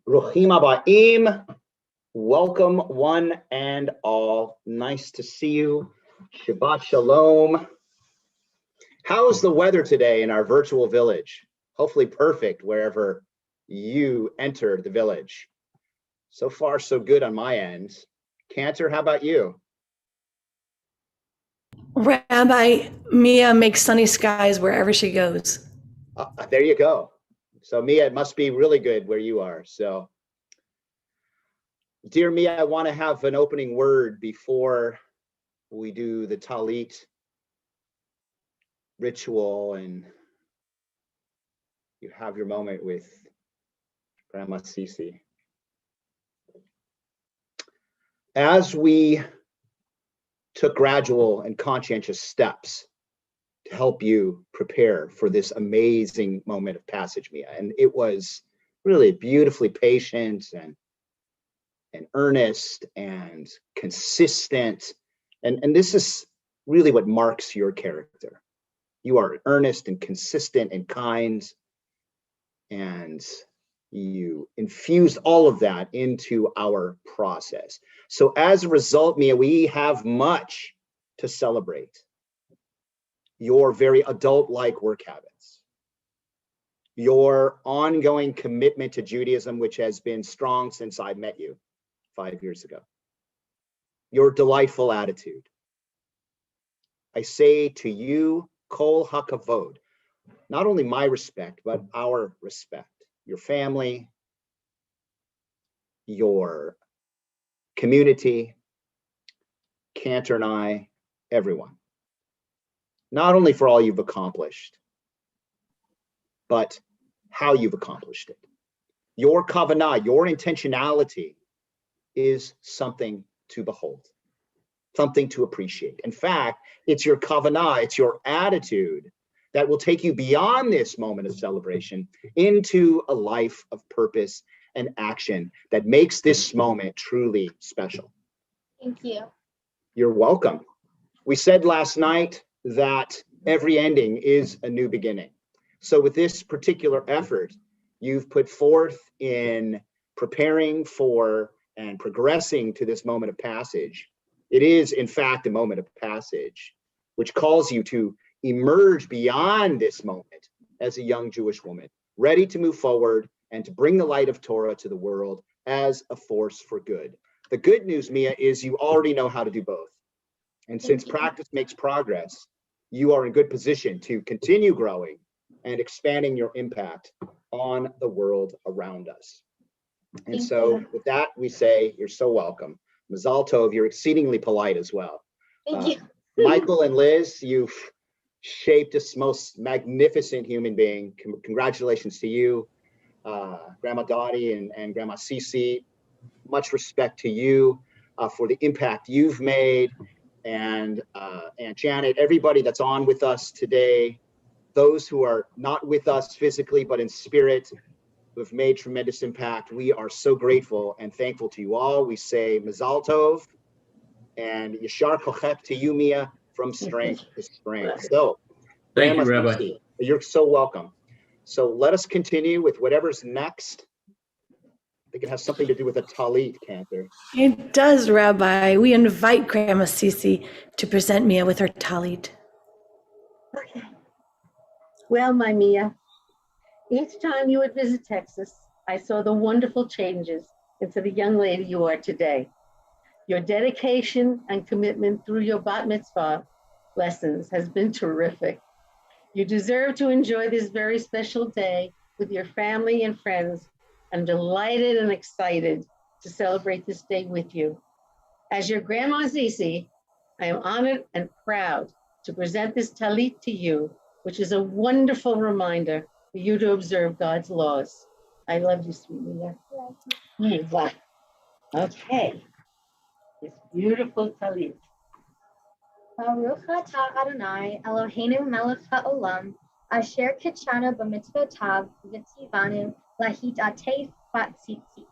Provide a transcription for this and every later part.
Ruchim Abaim, welcome one and all. Nice to see you. Shabbat Shalom. How's the weather today in our virtual village? Hopefully perfect wherever you enter the village. So far, so good on my end. Cantor, how about you? Rabbi Mia makes sunny skies wherever she goes. There you go. So Mia, it must be really good where you are. So, dear Mia, I want to have an opening word before we do the Talit ritual and you have your moment with Grandma Sisi. As we took gradual and conscientious steps to help you prepare for this amazing moment of passage, Mia. And it was really beautifully patient and earnest and consistent. And this is really what marks your character. You are earnest and consistent and kind, and you infused all of that into our process. So as a result, Mia, we have much to celebrate. Your very adult-like work habits, your ongoing commitment to Judaism, which has been strong since I met you 5 years ago, your delightful attitude. I say to you, Kol HaKavod, not only my respect, but our respect, your family, your community, Cantor and I, everyone. Not only for all you've accomplished, but how you've accomplished it. Your kavanah, your intentionality is something to behold, something to appreciate. In fact, it's your kavanah, it's your attitude that will take you beyond this moment of celebration into a life of purpose and action that makes this moment truly special. Thank you. You're welcome. We said last night that every ending is a new beginning. So with this particular effort you've put forth in preparing for and progressing to this moment of passage, it is in fact a moment of passage, which calls you to emerge beyond this moment as a young Jewish woman, ready to move forward and to bring the light of Torah to the world as a force for good. The good news, Mia, is you already know how to do both. And since practice makes progress, you are in good position to continue growing and expanding your impact on the world around us. And so with that, we say, you're so welcome. Mazel Tov, you're exceedingly polite as well. Thank you. Michael and Liz, you've shaped this most magnificent human being. Congratulations to you, Grandma Dottie and Grandma Sisi. Much respect to you for the impact you've made. And Aunt Janet, everybody that's on with us today, those who are not with us physically, but in spirit, who have made tremendous impact. We are so grateful and thankful to you all. We say Mazel Tov and Yashar Kochep to you, Mia, from strength to strength. So, thank you, Rabbi. Sisi, you're so welcome. So let us continue with whatever's next. I think it has something to do with a talit, Cantor. It does, Rabbi. We invite Grandma Sisi to present Mia with her talit. Okay. Well, my Mia, each time you would visit Texas, I saw the wonderful changes into the young lady you are today. Your dedication and commitment through your bat mitzvah lessons has been terrific. You deserve to enjoy this very special day with your family and friends. I'm delighted and excited to celebrate this day with you. As your Grandma Zizi, I am honored and proud to present this talit to you, which is a wonderful reminder for you to observe God's laws. I love you, sweet Mia. Wow. Okay. This beautiful talit. Baruch atah Adonai Eloheinu melech haolam, asher kitshanu b'mitzvotav v'tzivanu lahidatef b'tzitzit.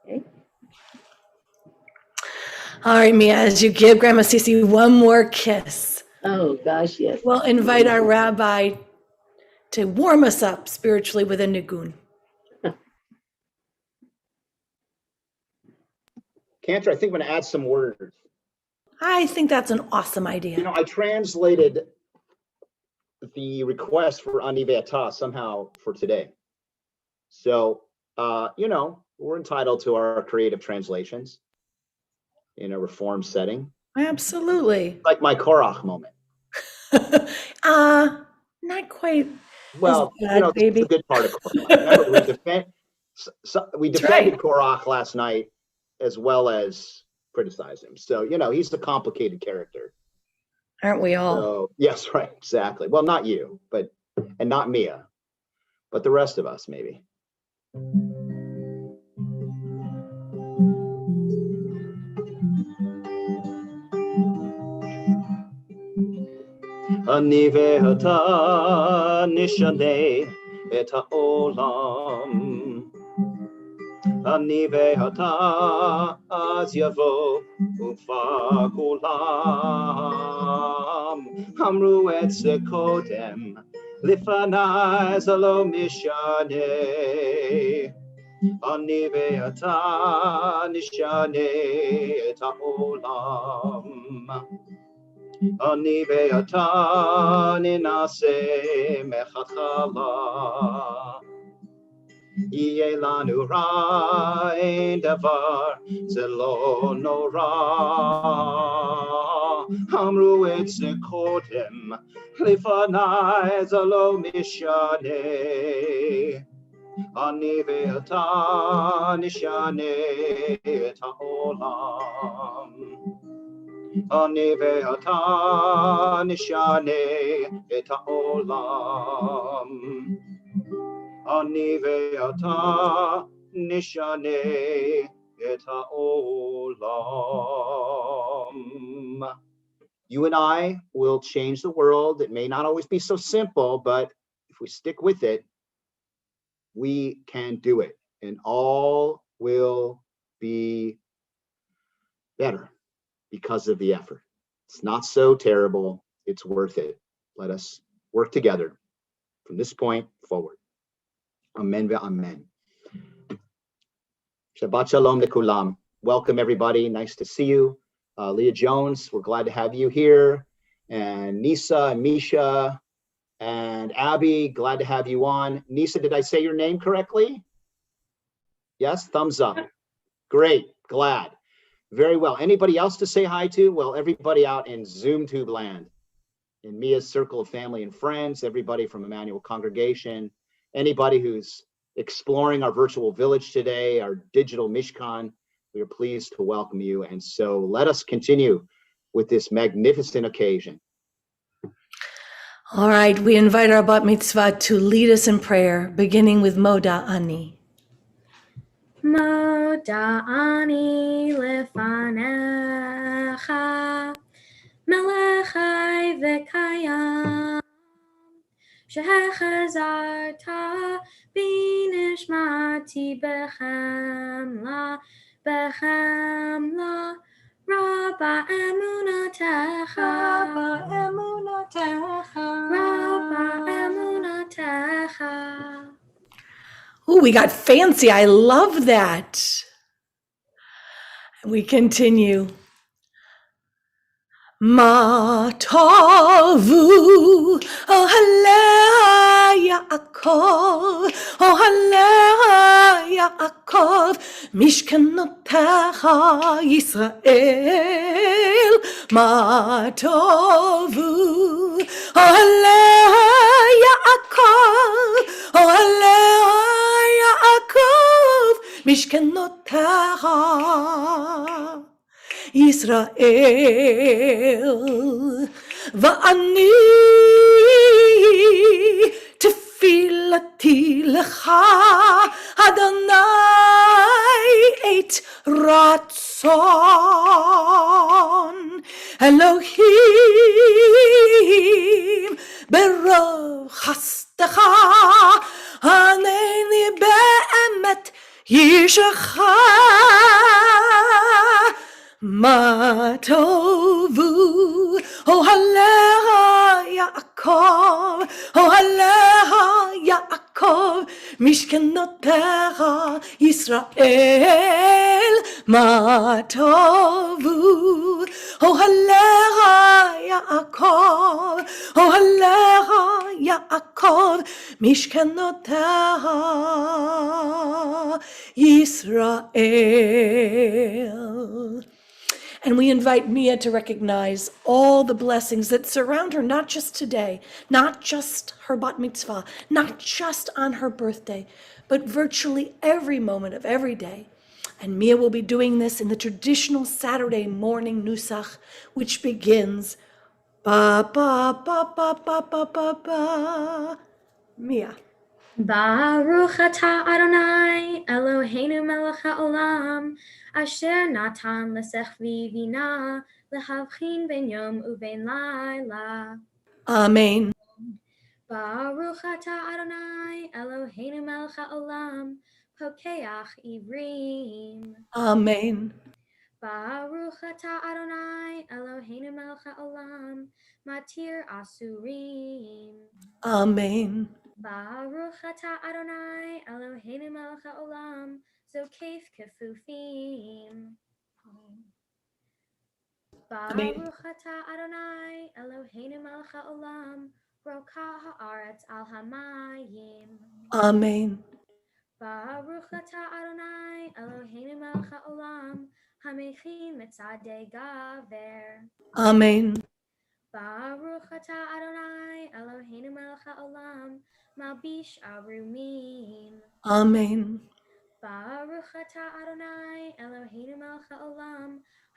Okay. All right, Mia, as you give Grandma Cece one more kiss, Oh, gosh, yes. we'll invite our rabbi to warm us up spiritually with a nigun. Cantor, I think I'm going to add some words. I think that's an awesome idea. I translated the request for Ani Ve'ata somehow for today. So, we're entitled to our creative translations in a reform setting. Absolutely. Like my Korach moment. Not quite. Well, bad, this is the good part of Korach. Remember, we defended Korach last night as well as criticized him. So, he's the complicated character. Aren't we all? So, yes, right, exactly. Well, not you, and not Mia, but the rest of us, maybe. Ani ve'ata nishaneh et ha'olam. Ani ve'ata az yavo ufa kulam. Amru et ze kodem lifanai zalo mishaneh. Ani ve'ata nishaneh et ha'olam. Ani ve'ata ninase mechatchala. Yeh lanu ra'in davar zelo nora. Amru et ze kodem lifanai zelo mishaneh. Ani ve'ata nishaneh et ha'olam. Ani ve'ata nishaneh et ha'olam. Ani ve'ata nishaneh et ha'olam. You and I will change the world. It may not always be so simple, but if we stick with it, we can do it, and all will be better because of the effort. It's not so terrible. It's worth it. Let us work together from this point forward. Amen ve'amen. Shabbat shalom lekulam. Welcome, everybody. Nice to see you. Leah Jones, we're glad to have you here. And Nisa and Misha and Abby, glad to have you on. Nisa, did I say your name correctly? Yes, thumbs up. Great, glad. Very well. Anybody else to say hi to? Well, everybody out in ZoomTube land, in Mia's circle of family and friends, everybody from Emmanuel Congregation, anybody who's exploring our virtual village today, our digital Mishkan, we are pleased to welcome you. And so let us continue with this magnificent occasion. All right, we invite our bat mitzvah to lead us in prayer, beginning with Moda Ani. Moda ani lefanecha, melech chai v'kayam, shehechazarta b'nishmati b'chemla, Rabba emunatecha, Rabba emunatecha. Ooh, we got fancy. I love that. We continue. Ma tavu oh halaya Yaakov, Ohalea Yaakov, Mishkanotecha Yisrael, Ma tovu, Ohalea Yaakov, Ohalea Yaakov, Mishkanotecha Yisrael, Va'ani tefilati lecha Adonai et ratzon Elohim berov chastecha Haneni be'emet yishecha Ma tovu, Ohaleha Yaakov, Ohaleha Yaakov, Mishkanotecha Yisrael. Ma tovu, Ohaleha Yaakov, Ohaleha Yaakov, Mishkanotecha Yisrael. And we invite Mia to recognize all the blessings that surround her, not just today, not just her bat mitzvah, not just on her birthday, but virtually every moment of every day. And Mia will be doing this in the traditional Saturday morning nusach, which begins ba ba ba ba ba ba ba ba. Mia. Baruch atah Adonai Eloheinu melech haolam asher natan l'sechvi vina lehavchin ben yom uben laila. Amen. Baruch atah Adonai Eloheinu melech haolam pokeach ivrim. Amen. Baruch atah Adonai Eloheinu melech haolam matir asurim. Amen. Baruch atah Adonai Eloheinu melech haolam zokef kefufim. Baruch atah Adonai Eloheinu melech haolam roka haaretz al hamayim. Amen. Baruch atah Adonai Eloheinu melech haolam hamechin mitzadei gaver. Amen. Baruch atah Adonai Eloheinu melech haolam malbish arumim. Amen. Baruch atah Adonai Eloheinu melech haolam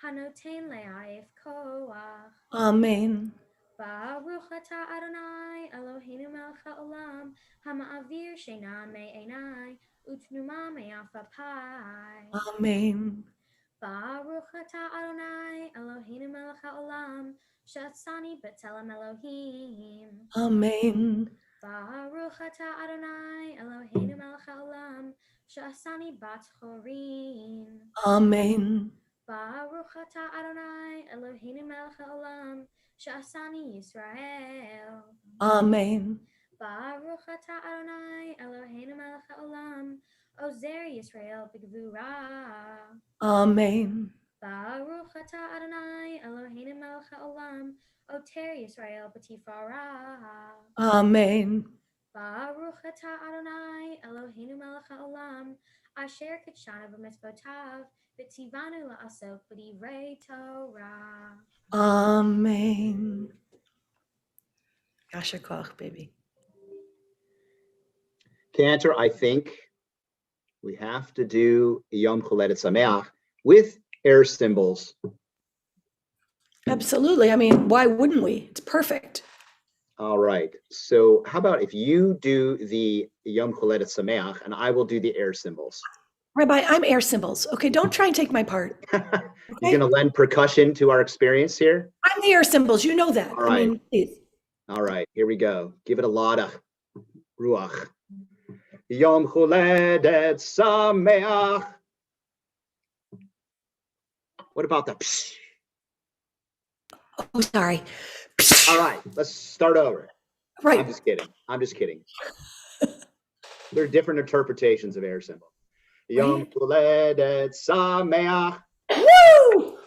hanoten le'ayif koach. Amen. Baruch atah Adonai Eloheinu melech haolam hama'avir sheina me'enai utnuma me'afapai. Amen. Baruch atah Adonai Eloheinu melech haolam she'atzani b'tzelem Elohim. Amen. Baruch atah Adonai Eloheinu melech haolam she'asani bat chorim. Amen. Baruch atah Adonai Eloheinu melech haolam she'asani Yisrael. Amen. Baruch atah Adonai Eloheinu melech haolam ozer Yisrael b'gvura. Amen. Baruch atah Adonai Eloheinu melech haolam oter Yisrael b'tifara. Amen. Baruch atah Adonai Eloheinu melech haolam asher kitshanu b'mitzvotav v'tzivanu la'asok b'divrei Torah. Amen. Yasher koach, baby. Cantor, I think we have to do Yom Choledet Sameach with air symbols. Absolutely. I mean, why wouldn't we? It's perfect. All right. So how about if you do the Yom Choledet Sameach and I will do the air symbols? Rabbi, I'm air symbols. Okay, don't try and take my part. You're going to lend percussion to our experience here? I'm the air symbols. You know that. All right. I mean, please. All right, here we go. Give it a lot of ruach. Yom Choledet Sameach. What about the psh? Oh, sorry. All right, let's start over. Right. I'm just kidding. I'm just kidding. There are different interpretations of air symbol. Yom Choledet Sameach. Woo!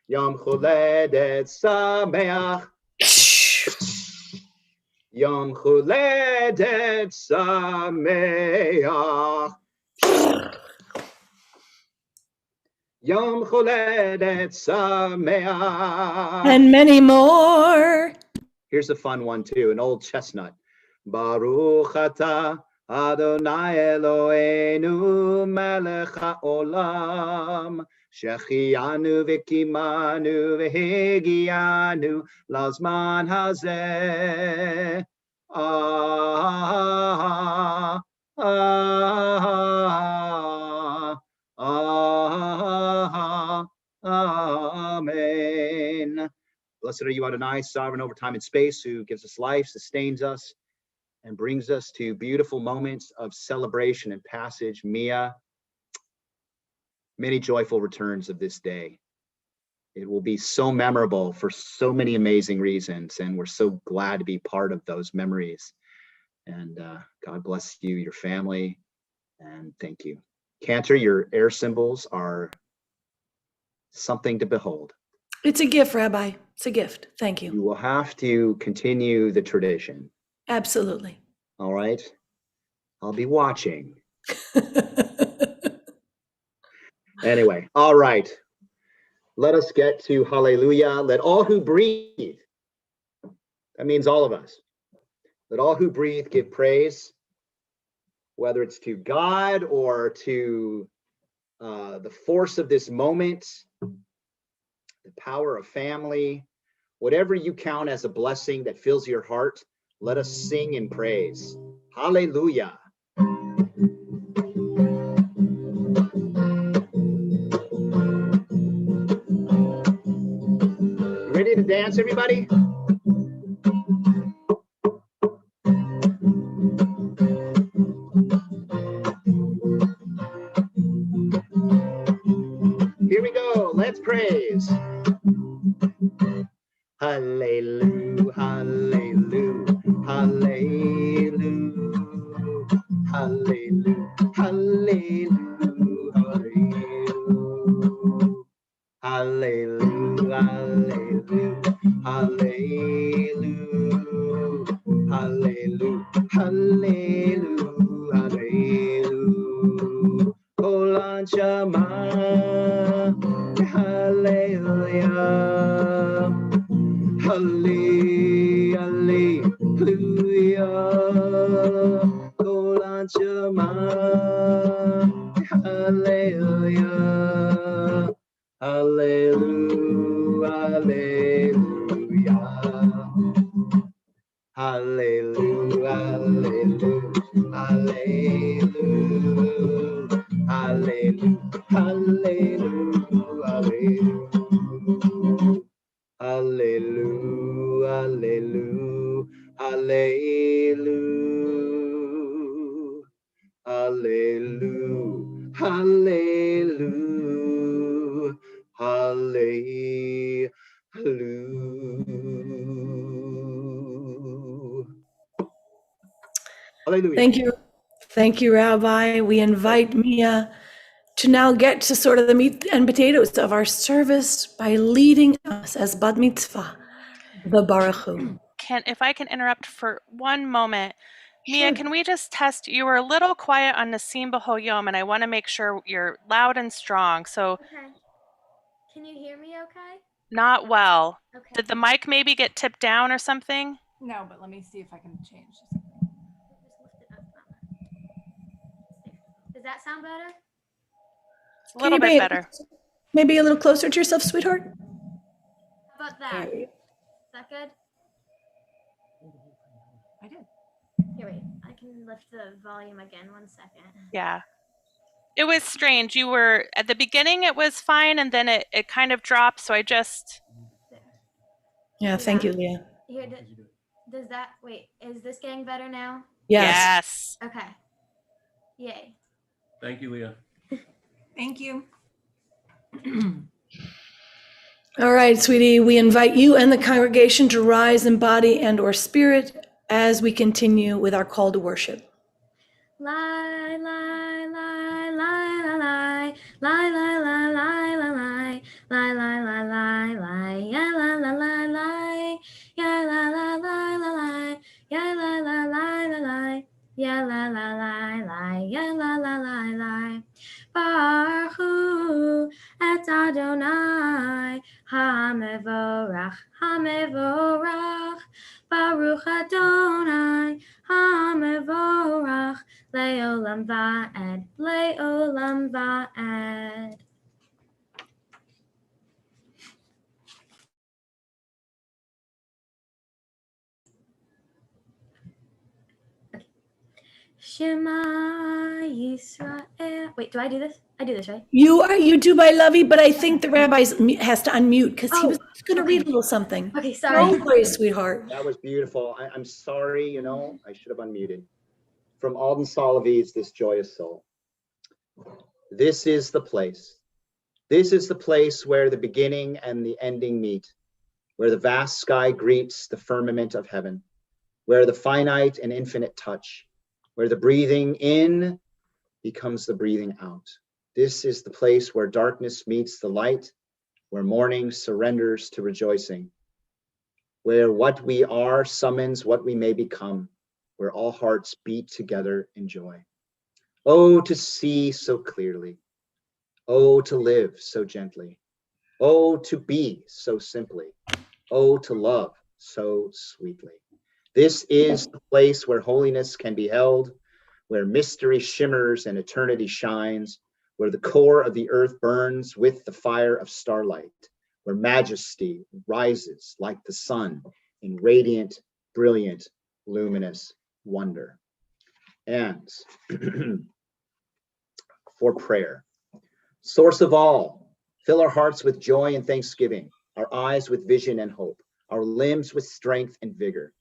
Yom Choledet Sameach. Yom Choledet Sameach. Yom Choledet Sameach. And many more. Here's a fun one too, an old chestnut. Baruch atah Adonai Eloheinu melech haolam shechianu v'kimanu v'higianu lazman hazeh. Ah, ah, ah, amen. Blessed are you, Adonai, sovereign over time and space, who gives us life, sustains us, and brings us to beautiful moments of celebration and passage. Mia, many joyful returns of this day. It will be so memorable for so many amazing reasons, and we're so glad to be part of those memories. And God bless you, your family, and thank you. Cantor, your air symbols are something to behold. It's a gift, Rabbi. It's a gift. Thank You you. will have to continue the tradition. Absolutely. All right. I'll be watching. Anyway, all right. Let us get to hallelujah. Let all who breathe, that means all of us, let all who breathe give praise, whether it's to God or to the force of this moment, the power of family, whatever you count as a blessing that fills your heart, let us sing in praise. Hallelujah. Ready to dance, everybody? Here we go. Let's praise. Hallelujah, hallelujah, hallelujah, hallelujah, hallelujah, hallelujah, hallelujah, hallelujah, hallelujah, hallelujah, hallelujah. Kol Shema, hallelujah. Hallelujah, Kol Shema, hallelujah, hallelujah, hallelujah, hallelujah, hallelujah, hallelujah, hallelujah. Hallelujah, hallelujah, hallelujah, hallelujah, hallelujah, hallelujah. Thank you. Thank you, Rabbi. We invite Mia to now get to sort of the meat and potatoes of our service by leading us as Bat Mitzvah, the Baruch Hu. If I can interrupt for one moment, Mia, Sure. can we just test? You were a little quiet on Nasim B'Ho Yom, and I want to make sure you're loud and strong. So Okay. Can you hear me okay? not well. Okay. Did the mic maybe get tipped down or something? No, but let me see if I can change. Just lift it up, Mama. Does that sound better? It's a little Can bit you better. maybe a little closer to yourself, sweetheart? How about that? Is that good? I did. Here, wait. I can lift the volume again. 1 second. Yeah. It was strange. You were, at the beginning it was fine, and then it kind of dropped, so I just... There. Yeah, thank you, Leah. Here, does that, wait, is this getting better now? Yes. Okay. Yay. Thank you, Leah. Thank you. All right, sweetie, we invite you and the congregation to rise in body and or spirit as we continue with our call to worship. Lie, lie, lie, lie, lie, lie, lie, lie, lie, lie, lie, lie, lie, lie, lie, lie, yeah, la, la, la, lie, yeah, la, la, la, la, lie, yeah, lai lai. Baruchu et Adonai hamevorach hamevorach. Baruch Adonai hamevorach leolam va'ed leolam va'ed. Shema Yisrael. Wait, do I do this? I do this, right? You do, my lovey, but I think the rabbi has to unmute because he Oh, was going to okay. read a little something. Okay, sorry. Don't worry, sweetheart. That was beautiful. I'm sorry, I should have unmuted. From Alden Solovey's This Joyous Soul. This is the place. This is the place where the beginning and the ending meet, where the vast sky greets the firmament of heaven, where the finite and infinite touch, where the breathing in becomes the breathing out. This is the place where darkness meets the light, where morning surrenders to rejoicing, where what we are summons what we may become, where all hearts beat together in joy. Oh, to see so clearly. Oh, to live so gently. Oh, to be so simply. Oh, to love so sweetly. This is the place where holiness can be held, where mystery shimmers and eternity shines, where the core of the earth burns with the fire of starlight, where majesty rises like the sun in radiant, brilliant, luminous wonder. And for prayer. Source of all, fill our hearts with joy and thanksgiving, our eyes with vision and hope, our limbs with strength and vigor.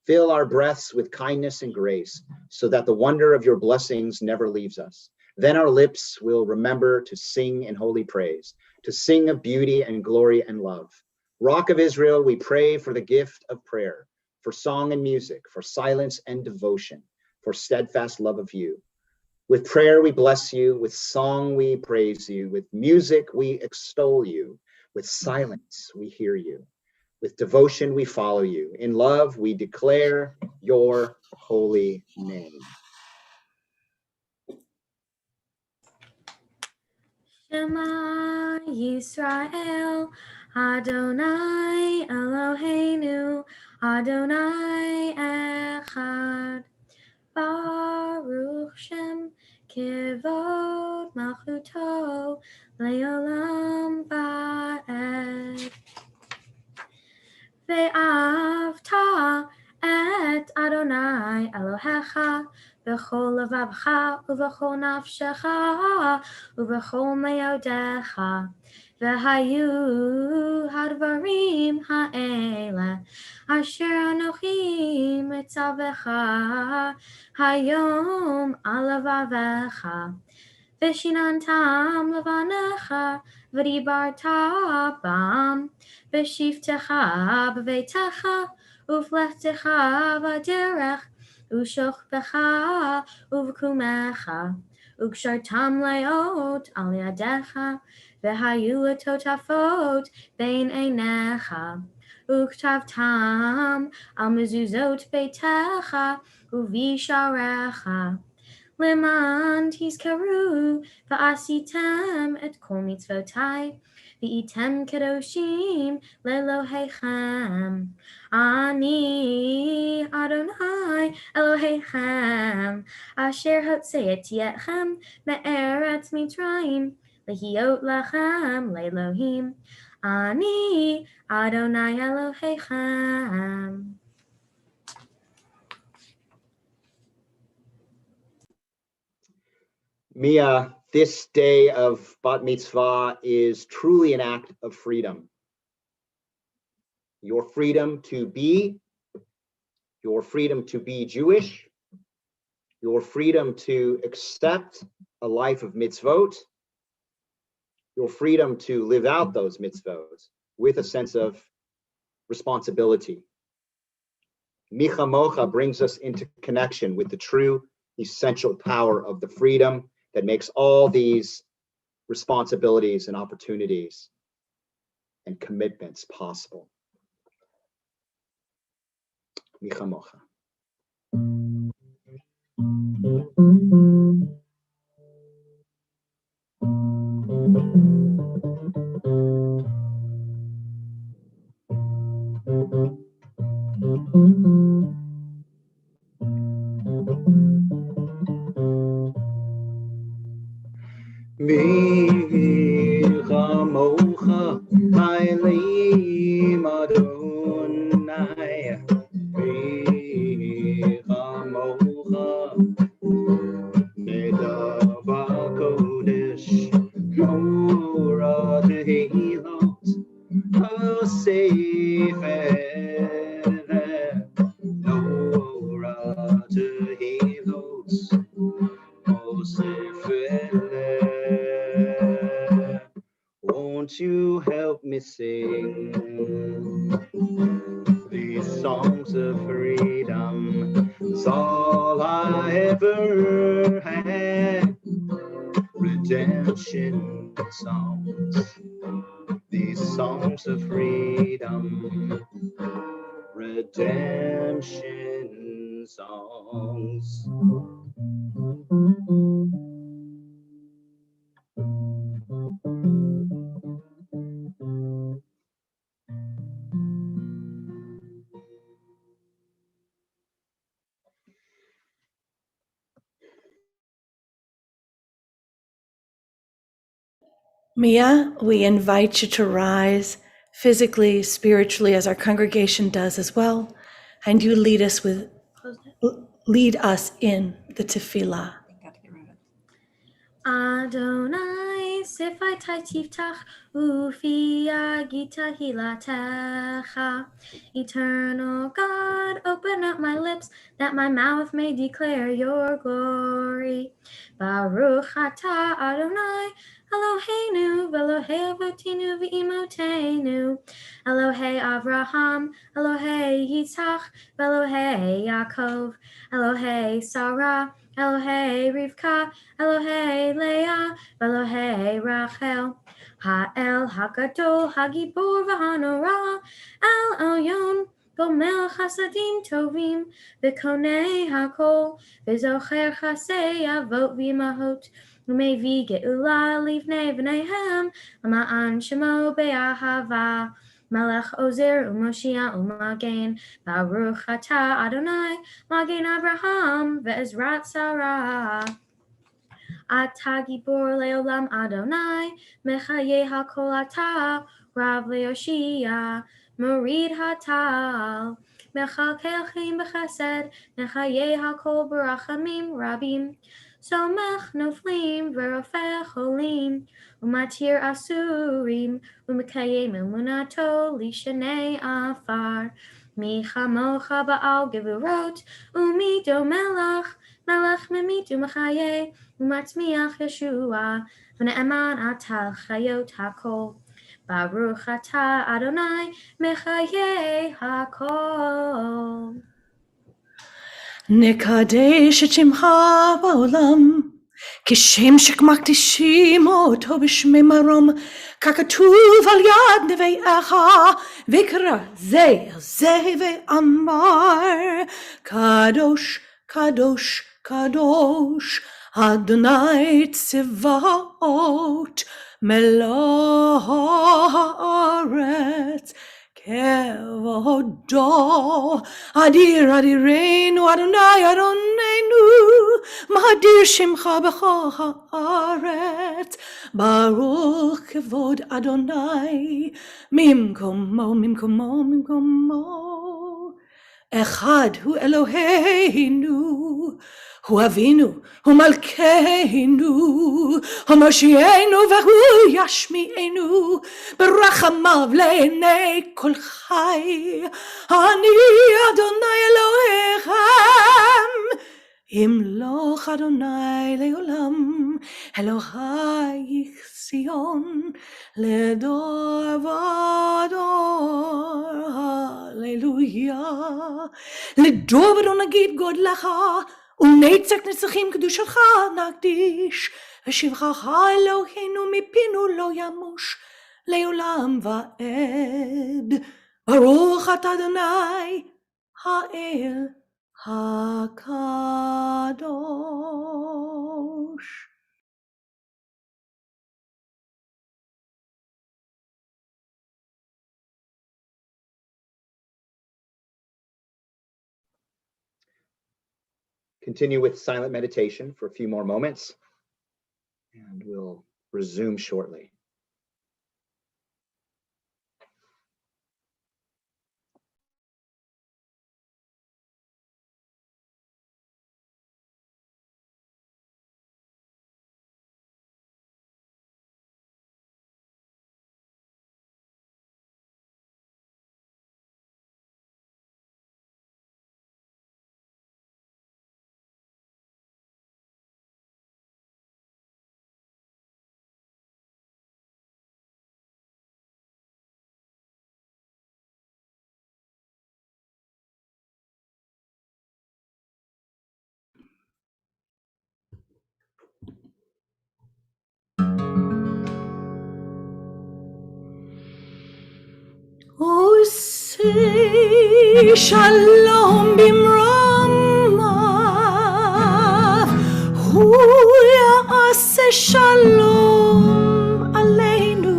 Fill our breaths with kindness and grace, so that the wonder of your blessings never leaves us. Then our lips will remember to sing in holy praise, to sing of beauty and glory and love. Rock of Israel, we pray for the gift of prayer, for song and music, for silence and devotion, for steadfast love of you. With prayer we bless you, with song we praise you, with music we extol you, with silence we hear you. With devotion we follow you. In love we declare your holy name. Shema Yisrael, Adonai Eloheinu, Adonai Echad. Baruch Shem Kivod Malchuto Leolam Va'ed. Ve'avta et Adonai Elohecha b'chol levavcha u'v'chol nafshecha u'v'chol me'odecha v'hayu hadvarim ha'ele asher anochi mitzavecha hayom alavavecha v'shinantam levanecha v'dibarta bam v'shivtecha b'veitecha uflechtecha v'derech u'shochbecha uv'kumecha u'kshartam leot al yadecha v'hayu letotafot bein einecha u'ktavtam al mezuzot beitecha u'visharecha Leman tizkaru va'asitem et kol mitzvotai v'item kedoshim lelohechem. Ani Adonai Elohechem asher hotzeetietchem me'eretz Mitzrayim lehiot lachem le'Elohim. Ani Adonai Elohechem. Mia, this day of Bat Mitzvah is truly an act of freedom. Your freedom to be Jewish, your freedom to accept a life of mitzvot, your freedom to live out those mitzvot with a sense of responsibility. Micha Mocha brings us into connection with the true essential power of the freedom that makes all these responsibilities and opportunities and commitments possible. Micha Mocha. Milchamocha Hailim Adonai Milchamocha Medava Kodesh Mora Tehilot Hosefer Nora Tehilot Won't you help me sing these songs of freedom? It's all I ever had. Redemption songs, these songs of freedom. Redemption songs. Mia, we invite you to rise physically, spiritually, as our congregation does as well, and you lead us in the tefillah. Got to get rid of it. Adonai, Sefaitai Tiftach, Ufi Agita Hilatecha. Eternal God, open up my lips, that my mouth may declare your glory. Baruch atah Adonai, Eloheinu, Velohei Avotinu v'imotenu. Elohei Avraham, Elohei Yitzhak, Velohei Yaakov. Elohei Sarah, Elohei Rivka, Elohei Leah, Elohei Rachel. Ha'el HaGadol, HaGibor v'Hanora, El Elyon, Gomel Chasadim Tovim, V'konei HaKol, V'zocher Chasei Avot v'Imahot, U'mevi Ge'ula Livnei V'neihem, Ma'an Shemo Be'ahava, Melech Ozer U'Moshiach U'Magen, Baruch Atah Adonai, Magen Abraham Ve'ezrat Sarah. Atah Gibor Leolam Adonai, Mechaye HaKol Atah, Rav Leoshia, Morid Hatal, Mechalkel Chim B'Chesed, Mechaye HaKol Barachamim Rabim, Somech Noflim V'Rofeh Cholim, Umatir Asurim, Umekayem Emunato Lishanei Afar, Mi Chamocha Ba'al Gevurot, Umi Do Melech, Melech Memit Umechaye, Umatzmiach Yeshua, V'ne'eman Atal Chayot HaKol, Baruch Atah Adonai, Mechaye HaKol. נקדש את שמך בעולם, כשם שמקדישים אותו בשמי מרום, ככתוב על יד נביאך, ויקרא זה אל זה ואמר, קדוש, קדוש, קדוש, אדוני צבאות, מלוא הארץ, כבודו. אדיר אדירנו אדוני אדוננו, מאדיר שמך בכל הארץ, ברוך כבוד אדוני ממקומו ממקומו ממקומו. אחד הוא אלוהינו, הוא אבינו, הוא מלכנו, הוא מושיענו והוא ישמיענו, ברחמיו לעיני כל חי. אני אדוני אלוהיכם, ימלוך אדוני לעולם, אלוהיך ציון לדור ודור. הללויה. לדור ודור נגיד גודלך, ולנצח נצחים קדושתך נקדיש, ושבחך אלוהינו מפינו לא ימוש לעולם ועד. ברוך אתה אדוני האל הקדוש. continue with silent meditation for a few more moments, and we'll resume shortly. Say shalom bimramav, hu ya'aseh shalom aleinu,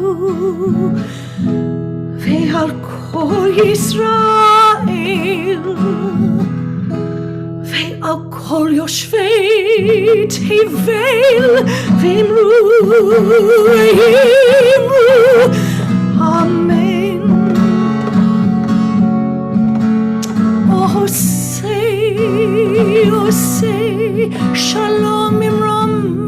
ve'al kol Yisrael, ve'al kol yoshvei tevel, ve'imru, Amen. Oh say, shalom imramav,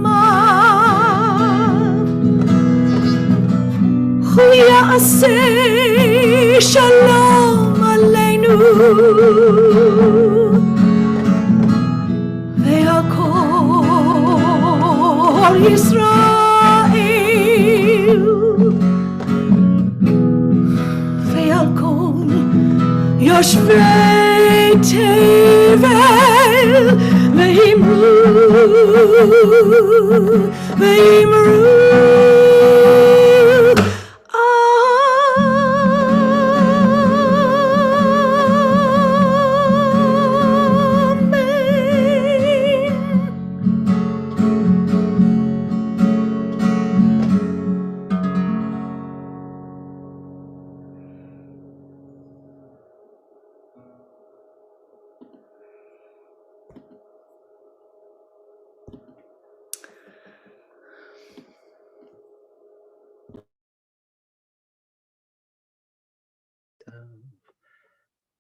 hu ya'aseh shalom aleinu, ve'al kol Yisrael, ve'al kol yoshvei tevel, ve'imru,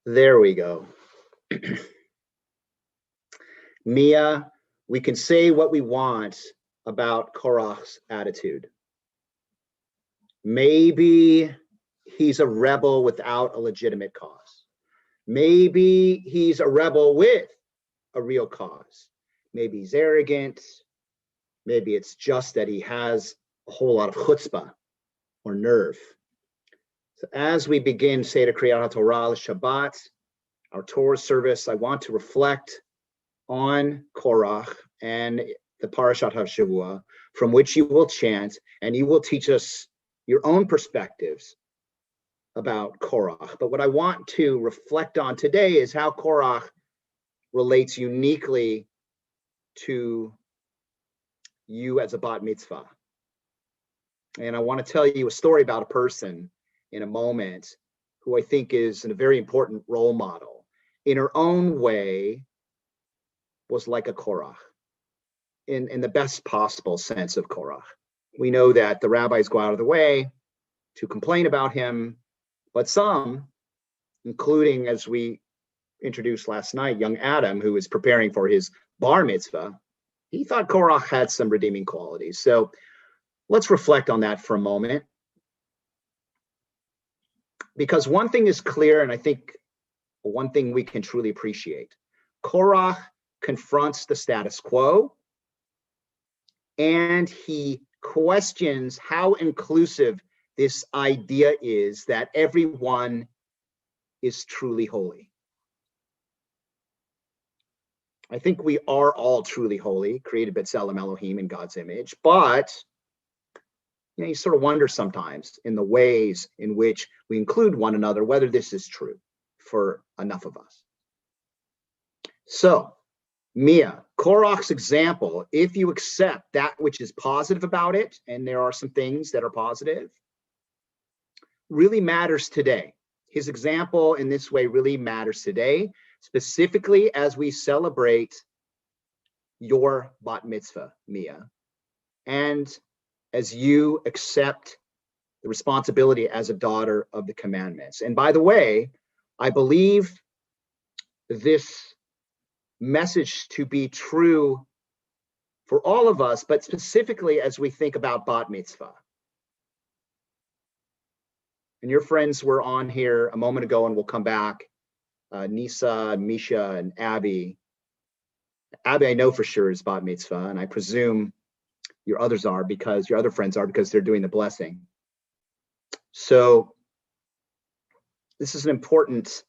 There we go. Mia, we can say what we want about Korach's attitude. Maybe he's a rebel without a legitimate cause. Maybe he's a rebel with a real cause. Maybe he's arrogant. Maybe it's just that he has a whole lot of chutzpah or nerve. So as we begin Seder Kriyat HaTorah Shabbat, our Torah service, I want to reflect on Korach and the Parashat HaShavua, from which you will chant, and you will teach us your own perspectives about Korach. But what I want to reflect on today is how Korach relates uniquely to you as a bat mitzvah. And I want to tell you a story about a person in a moment who I think is a very important role model. In her own way, was like a Korach, in the best possible sense of Korach. We know that the rabbis go out of the way to complain about him, but some, including, as we introduced last night, young Adam, who is preparing for his bar mitzvah, he thought Korach had some redeeming qualities. So let's reflect on that for a moment. Because one thing is clear, and I think one thing we can truly appreciate. Korach confronts the status quo, and he questions how inclusive this idea is that everyone is truly holy. I think we are all truly holy, created B'Tselem Elohim in God's image, but you sort of wonder sometimes in the ways in which we include one another, whether this is true for enough of us. So, Mia, Korach's example, if you accept that which is positive about it, and there are some things that are positive, really matters today. His example in this way really matters today, specifically as we celebrate your bat mitzvah, Mia, and as you accept the responsibility as a daughter of the commandments. And by the way, I believe this message to be true for all of us, but specifically as we think about bat mitzvah. And your friends were on here a moment ago and we'll come back. Nisa, Misha, and Abby. Abby, I know for sure is bat mitzvah, and I presume your other friends are because they're doing the blessing. So this is an important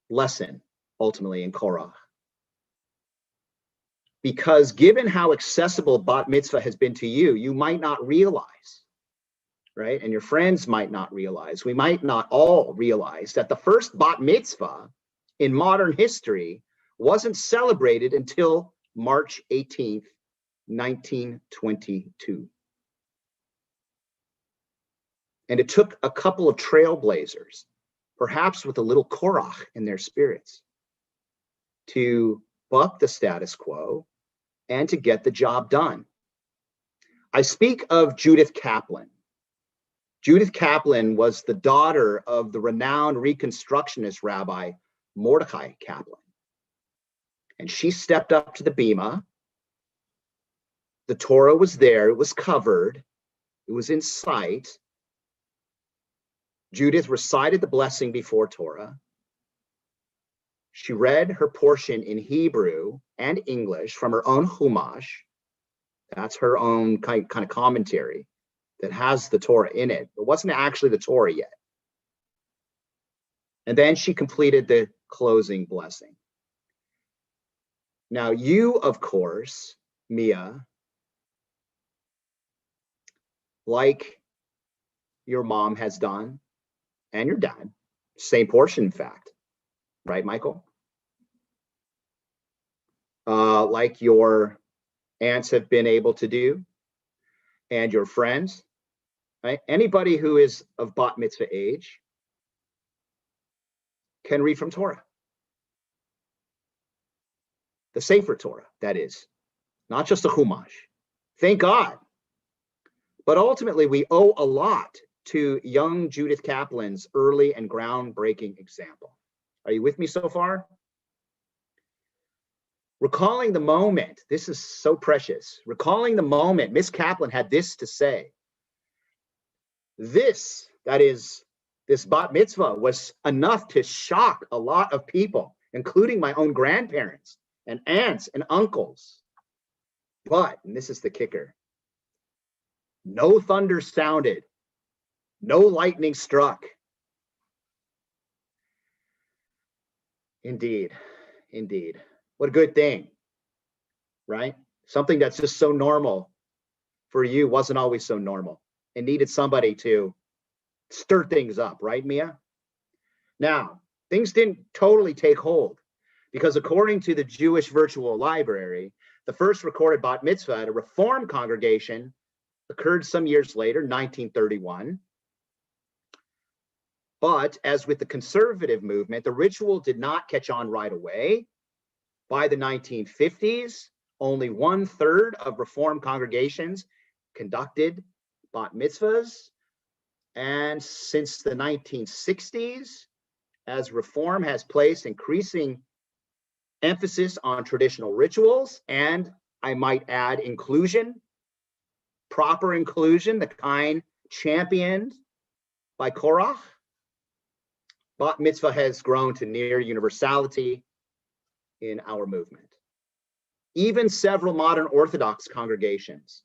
lesson ultimately in Korach. Because given how accessible bat mitzvah has been to you, you might not realize, right? And your friends might not realize, we might not all realize that the first bat mitzvah in modern history wasn't celebrated until March 18th, 1922. And it took a couple of trailblazers, perhaps with a little Korach in their spirits, to buck the status quo and to get the job done. I speak of Judith Kaplan. Judith Kaplan was the daughter of the renowned Reconstructionist rabbi Mordecai Kaplan. And she stepped up to the bima. The Torah was there, it was covered, it was in sight. Judith recited the blessing before Torah. She read her portion in Hebrew and English from her own Chumash. That's her own kind of commentary that has the Torah in it. It wasn't actually the Torah yet. And then she completed the closing blessing. Now you, of course, Mia, like your mom has done, and your dad, same portion, in fact, right, Michael? Like your aunts have been able to do, and your friends, right? Anybody who is of bat mitzvah age can read from Torah. The Sefer Torah, that is, not just the Chumash. Thank God. But ultimately, we owe a lot to young Judith Kaplan's early and groundbreaking example. Are you with me so far? Recalling the moment, this is so precious. Recalling the moment, Miss Kaplan had this to say. This, that is, this bat mitzvah was enough to shock a lot of people, including my own grandparents and aunts and uncles. But, and this is the kicker, no thunder sounded, no lightning struck. Indeed, indeed. What a good thing, right? Something that's just so normal for you wasn't always so normal. It needed somebody to stir things up, right, Mia? Now, things didn't totally take hold because according to the Jewish Virtual Library, the first recorded bat mitzvah at a Reform congregation occurred some years later, 1931. But as with the conservative movement, the ritual did not catch on right away. By the 1950s, only 1/3 of Reform congregations conducted bat mitzvahs. And since the 1960s, as Reform has placed increasing emphasis on traditional rituals, and I might add inclusion, proper inclusion, the kind championed by Korach, bat mitzvah has grown to near universality in our movement. Even several modern Orthodox congregations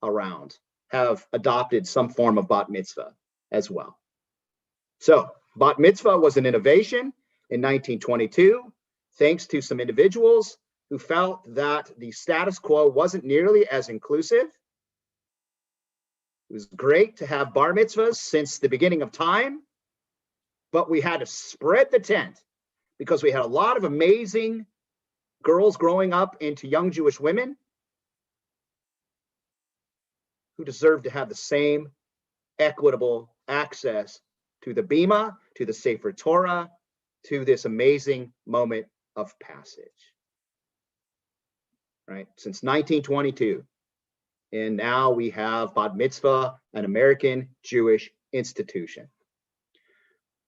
around have adopted some form of bat mitzvah as well. So bat mitzvah was an innovation in 1922, thanks to some individuals who felt that the status quo wasn't nearly as inclusive. It was great to have bar mitzvahs since the beginning of time, but we had to spread the tent because we had a lot of amazing girls growing up into young Jewish women who deserve to have the same equitable access to the Bima, to the Sefer Torah, to this amazing moment of passage. right? Since 1922. And now we have Bat Mitzvah, an American Jewish institution.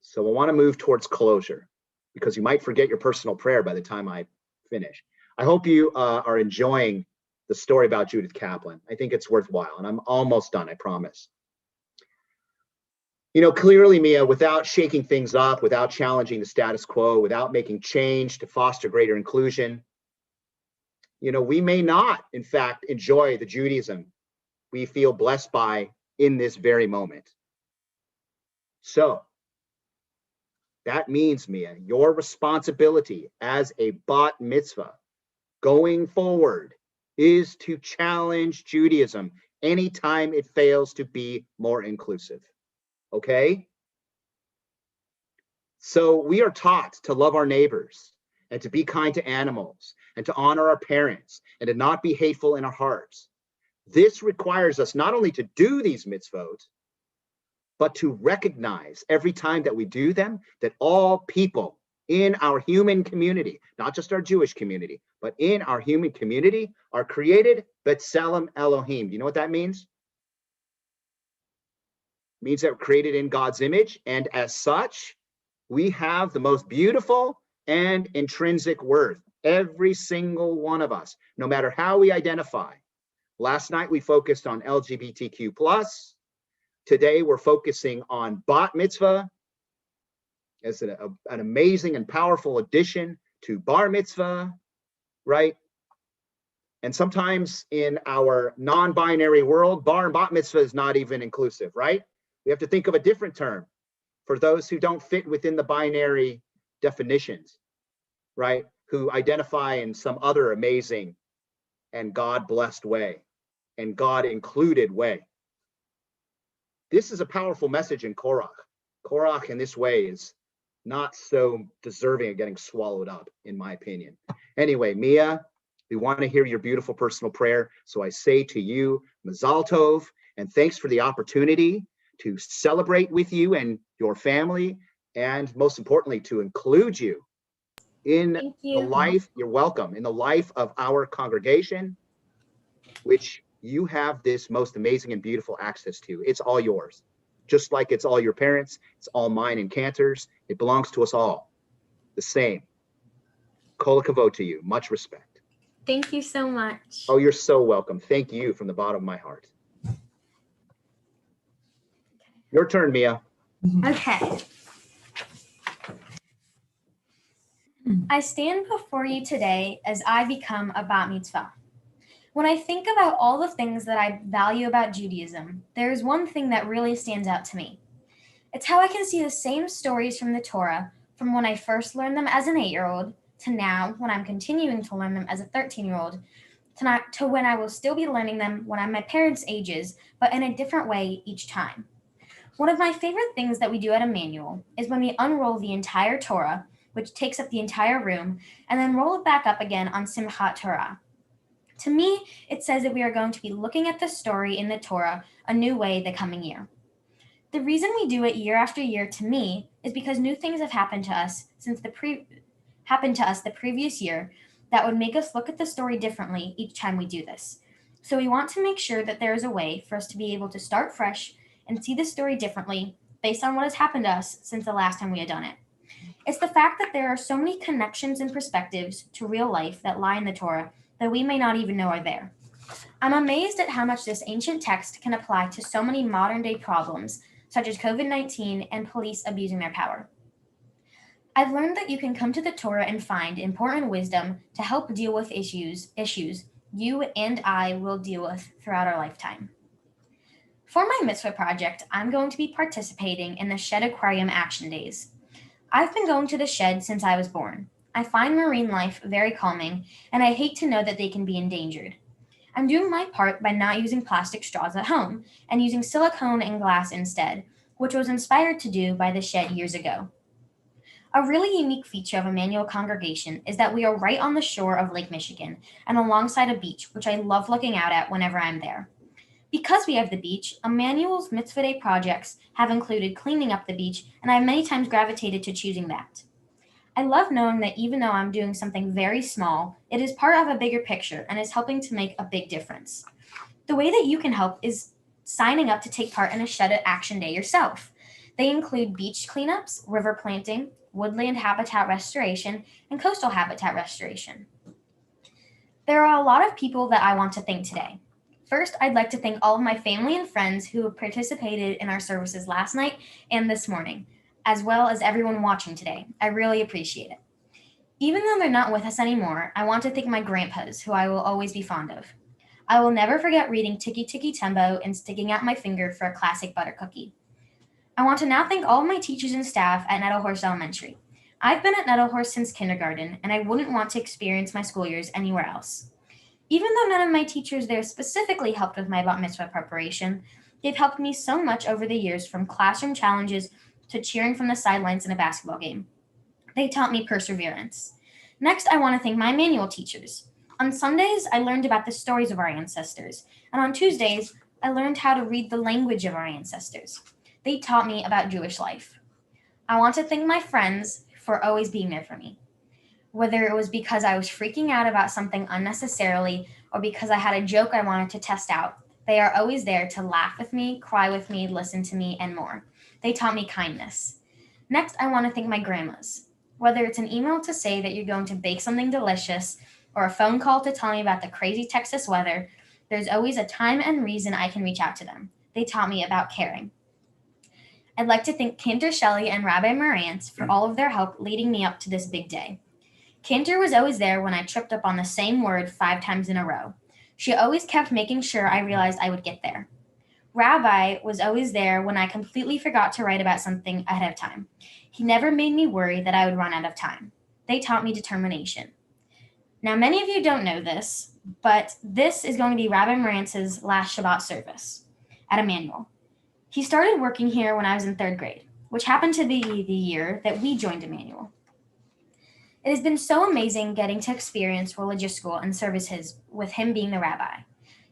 So I want to move towards closure because you might forget your personal prayer by the time I finish. I hope you are enjoying the story about Judith Kaplan. I think it's worthwhile, and I'm almost done, I promise. You know, clearly, Mia, without shaking things up, without challenging the status quo, without making change to foster greater inclusion, you know, we may not, in fact, enjoy the Judaism we feel blessed by in this very moment. So that means, Mia, your responsibility as a bat mitzvah going forward is to challenge Judaism anytime it fails to be more inclusive. Okay? So we are taught to love our neighbors and to be kind to animals and to honor our parents and to not be hateful in our hearts. This requires us not only to do these mitzvot, but to recognize every time that we do them that all people in our human community, not just our Jewish community, but in our human community are created b'tselem Elohim. Do you know what that means? It means that we're created in God's image, and as such, we have the most beautiful and intrinsic worth, every single one of us, no matter how we identify. Last night we focused on LGBTQ+. Today we're focusing on bat mitzvah as an amazing and powerful addition to bar mitzvah, right? And sometimes in our non-binary world, bar and bat mitzvah is not even inclusive, right? We have to think of a different term for those who don't fit within the binary definitions, right? Who identify in some other amazing and God-blessed way and God-included way. This is a powerful message in Korach. Korach in this way is not so deserving of getting swallowed up, in my opinion. Anyway, Mia, we want to hear your beautiful personal prayer. So I say to you, Mazel Tov, and thanks for the opportunity to celebrate with you and your family, and most importantly, to include you in Thank the you. life, you're welcome, in the life of our congregation, which you have this most amazing and beautiful access to. It's all yours. Just like it's all your parents, it's all mine and Cantor's. It belongs to us all. The same. Kol hakavod to you. Much respect. Thank you so much. Oh, you're so welcome. Thank you from the bottom of my heart. Your turn, Mia. Okay. I stand before you today as I become a bat mitzvah. When I think about all the things that I value about Judaism, there is one thing that really stands out to me. It's how I can see the same stories from the Torah from when I first learned them as an 8-year-old to now when I'm continuing to learn them as a 13-year-old to when I will still be learning them when I'm my parents' ages, but in a different way each time. One of my favorite things that we do at Emmanuel is when we unroll the entire Torah, which takes up the entire room, and then roll it back up again on Simchat Torah. To me, it says that we are going to be looking at the story in the Torah a new way the coming year. The reason we do it year after year, to me, is because new things have happened to us the previous year that would make us look at the story differently each time we do this. So we want to make sure that there is a way for us to be able to start fresh and see the story differently based on what has happened to us since the last time we had done it. It's the fact that there are so many connections and perspectives to real life that lie in the Torah that we may not even know are there. I'm amazed at how much this ancient text can apply to so many modern-day problems, such as COVID-19 and police abusing their power. I've learned that you can come to the Torah and find important wisdom to help deal with issues you and I will deal with throughout our lifetime. For my mitzvah project, I'm going to be participating in the Shed Aquarium Action Days. I've been going to the shed since I was born. I find marine life very calming, and I hate to know that they can be endangered. I'm doing my part by not using plastic straws at home and using silicone and glass instead, which was inspired to do by the shed years ago. A really unique feature of Emmanuel Congregation is that we are right on the shore of Lake Michigan and alongside a beach, which I love looking out at whenever I'm there. Because we have the beach, Emmanuel's Mitzvah Day projects have included cleaning up the beach, and I've many times gravitated to choosing that. I love knowing that even though I'm doing something very small, it is part of a bigger picture and is helping to make a big difference. The way that you can help is signing up to take part in a Shed It Action Day yourself. They include beach cleanups, river planting, woodland habitat restoration, and coastal habitat restoration. There are a lot of people that I want to thank today. First, I'd like to thank all of my family and friends who have participated in our services last night and this morning, as well as everyone watching today. I really appreciate it. Even though they're not with us anymore, I want to thank my grandpas, who I will always be fond of. I will never forget reading Tiki Tiki Tembo and sticking out my finger for a classic butter cookie. I want to now thank all of my teachers and staff at Nettlehorst Elementary. I've been at Nettlehorst since kindergarten, and I wouldn't want to experience my school years anywhere else. Even though none of my teachers there specifically helped with my bat mitzvah preparation, they've helped me so much over the years, from classroom challenges to cheering from the sidelines in a basketball game. They taught me perseverance. Next, I want to thank my manual teachers. On Sundays, I learned about the stories of our ancestors, and on Tuesdays, I learned how to read the language of our ancestors. They taught me about Jewish life. I want to thank my friends for always being there for me. Whether it was because I was freaking out about something unnecessarily or because I had a joke I wanted to test out, they are always there to laugh with me, cry with me, listen to me, and more. They taught me kindness. Next, I want to thank my grandmas. Whether it's an email to say that you're going to bake something delicious or a phone call to tell me about the crazy Texas weather, there's always a time and reason I can reach out to them. They taught me about caring. I'd like to thank Cantor Shelley and Rabbi Marantz for all of their help leading me up to this big day. Cantor was always there when I tripped up on the same word 5 times in a row. She always kept making sure I realized I would get there. Rabbi was always there when I completely forgot to write about something ahead of time. He never made me worry that I would run out of time. They taught me determination. Now, many of you don't know this, but this is going to be Rabbi Marantz's last Shabbat service at Emmanuel. He started working here when I was in 3rd grade, which happened to be the year that we joined Emmanuel. It has been so amazing getting to experience religious school and services with him being the rabbi.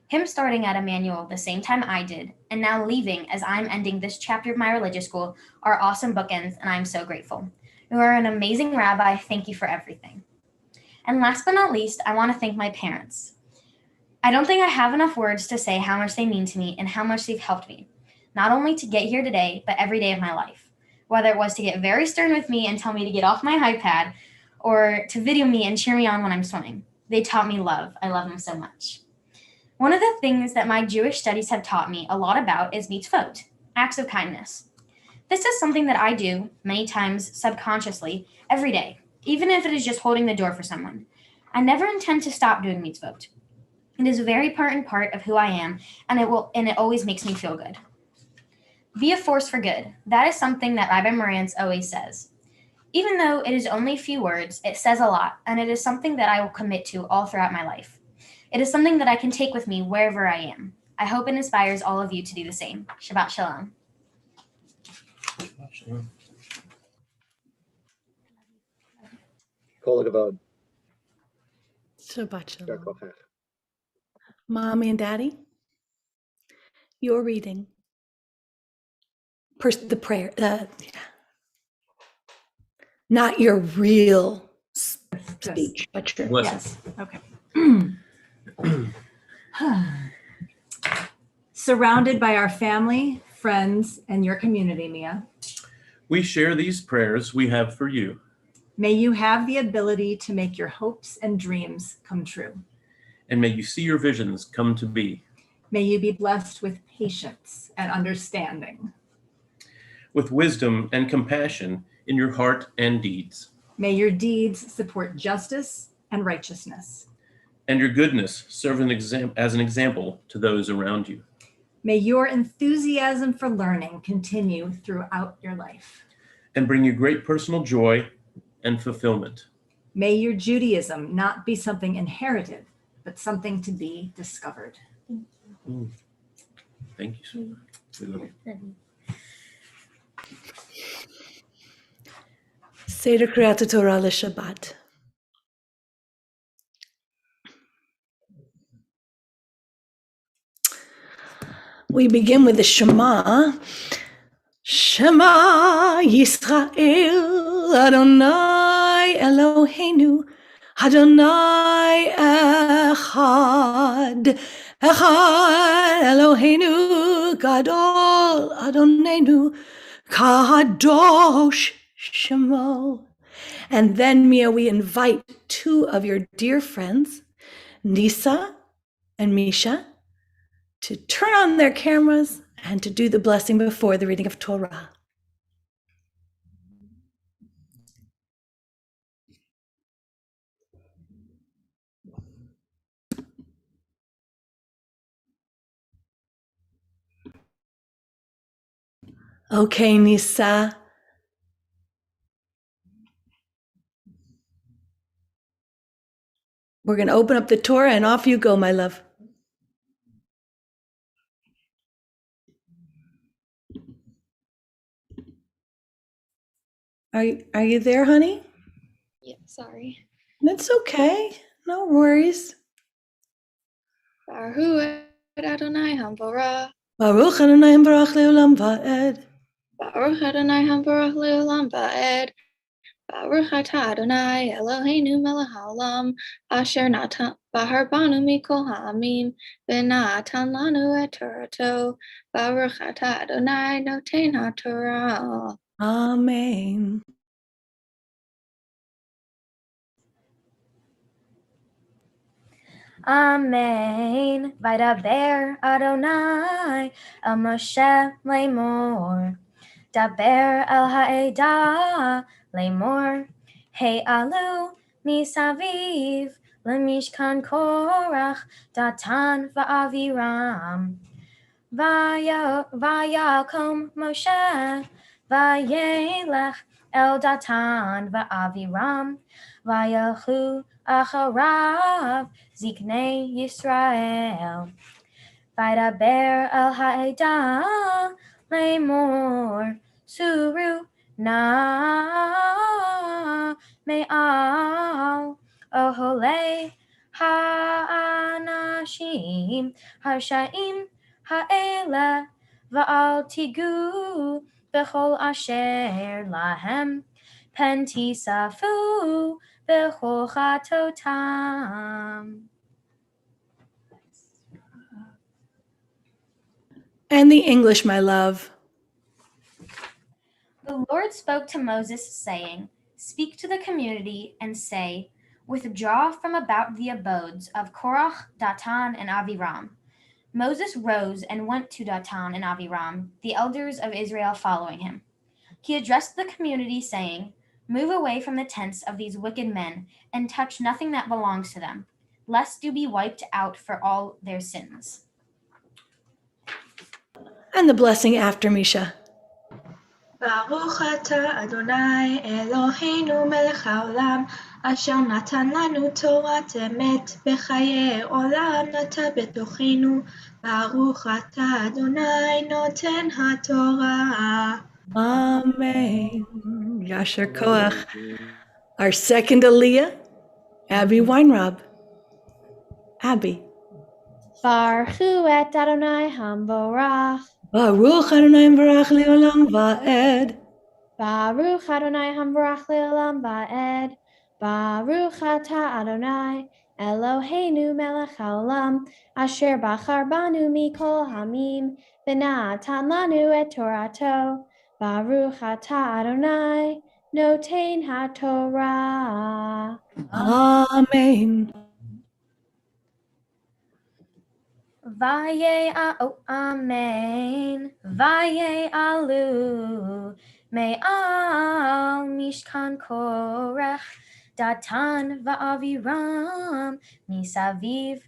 Him starting at Emmanuel the same time I did, and now leaving as I'm ending this chapter of my religious school, are awesome bookends, and I'm so grateful. You are an amazing rabbi. Thank you for everything. And last but not least, I want to thank my parents. I don't think I have enough words to say how much they mean to me and how much they've helped me, not only to get here today, but every day of my life. Whether it was to get very stern with me and tell me to get off my iPad, or to video me and cheer me on when I'm swimming. They taught me love. I love them so much. One of the things that my Jewish studies have taught me a lot about is mitzvot, acts of kindness. This is something that I do many times subconsciously every day, even if it is just holding the door for someone. I never intend to stop doing mitzvot. It is a very important part of who I am, and it always makes me feel good. Be a force for good. That is something that Rabbi Marantz always says. Even though it is only a few words, it says a lot, and it is something that I will commit to all throughout my life. It is something that I can take with me wherever I am. I hope it inspires all of you to do the same. Shabbat Shalom. Kol hakavod. Shabbat Shalom. Mommy and Daddy, your reading. The prayer. Not your real speech, but your Yes. Okay. Surrounded by our family, friends, and your community, Mia, we share these prayers we have for you. may you have the ability to make your hopes and dreams come true. And may you see your visions come to be. May you be blessed with patience and understanding. With wisdom and compassion in your heart and deeds. May your deeds support justice and righteousness. And your goodness serve as an example to those around you. May your enthusiasm for learning continue throughout your life. And bring you great personal joy and fulfillment. May your Judaism not be something inherited, but something to be discovered. Thank you so much. We love you. Seder Kriyat Torah LeShabbat. We begin with the Shema. Shema Yisrael Adonai Eloheinu, Adonai Echad. Echad Eloheinu Gadol Adonenu Kadosh Shemo. And then, Mia, we invite two of your dear friends, Nisa and Misha, to turn on their cameras and to do the blessing before the reading of Torah. Okay, Nisa. We're going to open up the Torah and off you go, my love. Are you there, honey? Yeah, sorry. That's okay. No worries. Baruch Adonai Hamborah. Baruch Adonai Barach Leolam Va'ed. Baruch Adonai Hamborah Leolam Va'ed. Baruch Atah Adonai Eloheinu melech haolam asher natan bahar banu mikol ha'amim v'natan lanu et Torato. Baruch Atah Adonai noten ha'Torah. Amen. Amen. Vaidaber Adonai el Moshe Lemor. Daber el ha'edah Lemor. Hey alu misaviv lemishkan korach datan va'aviram. Vayakom Moshe vayelech el datan va'aviram. Vayachu acharav ziknei Yisrael. Vaidaber el ha'edah lemor suru na me'al ohole ha'anashim ha'sha'im ha'ele va'al tigu b'chol asher lahem pen tisafu b'chol chatotam. And the English, my love. The Lord spoke to Moses, saying, Speak to the community and say, Withdraw from about the abodes of Korach, Datan, and Aviram. Moses rose and went to Datan and Aviram, the elders of Israel following him. He addressed the community, saying, Move away from the tents of these wicked men, and touch nothing that belongs to them, lest you be wiped out for all their sins. And the blessing after Misha. Baruch atah Adonai Eloheinu melech haolam asher natan lanu Torat emet b'chayei olam nata betochenu Baruch atah Adonai noten haTorah. Amen. Yasher Koach. Our second Aliyah, Abby Weinrob. Abby. Baruch et Adonai Hamborach. Baruch Adonai Barach Leolam Va'ed. Baruch Adonai Hamborach Leolam Va'ed. Baruch Atah Adonai Eloheinu melech haolam asher bachar banu mikol hamim v'natan lanu et Torato. Baruch Atah Adonai noten ha'Torah. Amen. Amen. Vaye alu me'al mishkan korach datan va'aviram misaviv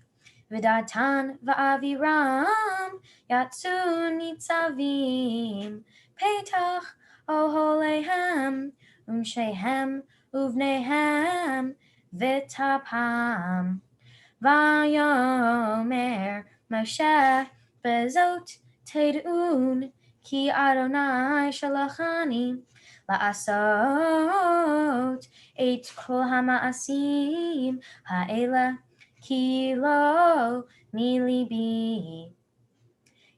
v'datan va'aviram yatsu nitzavim petach oholehem unshehem uvnehem v'tapam. Vayomer Moshe bezot tedun ki Adonai shalachani la'asot et kol hama'asim ha'ela ki lo milibi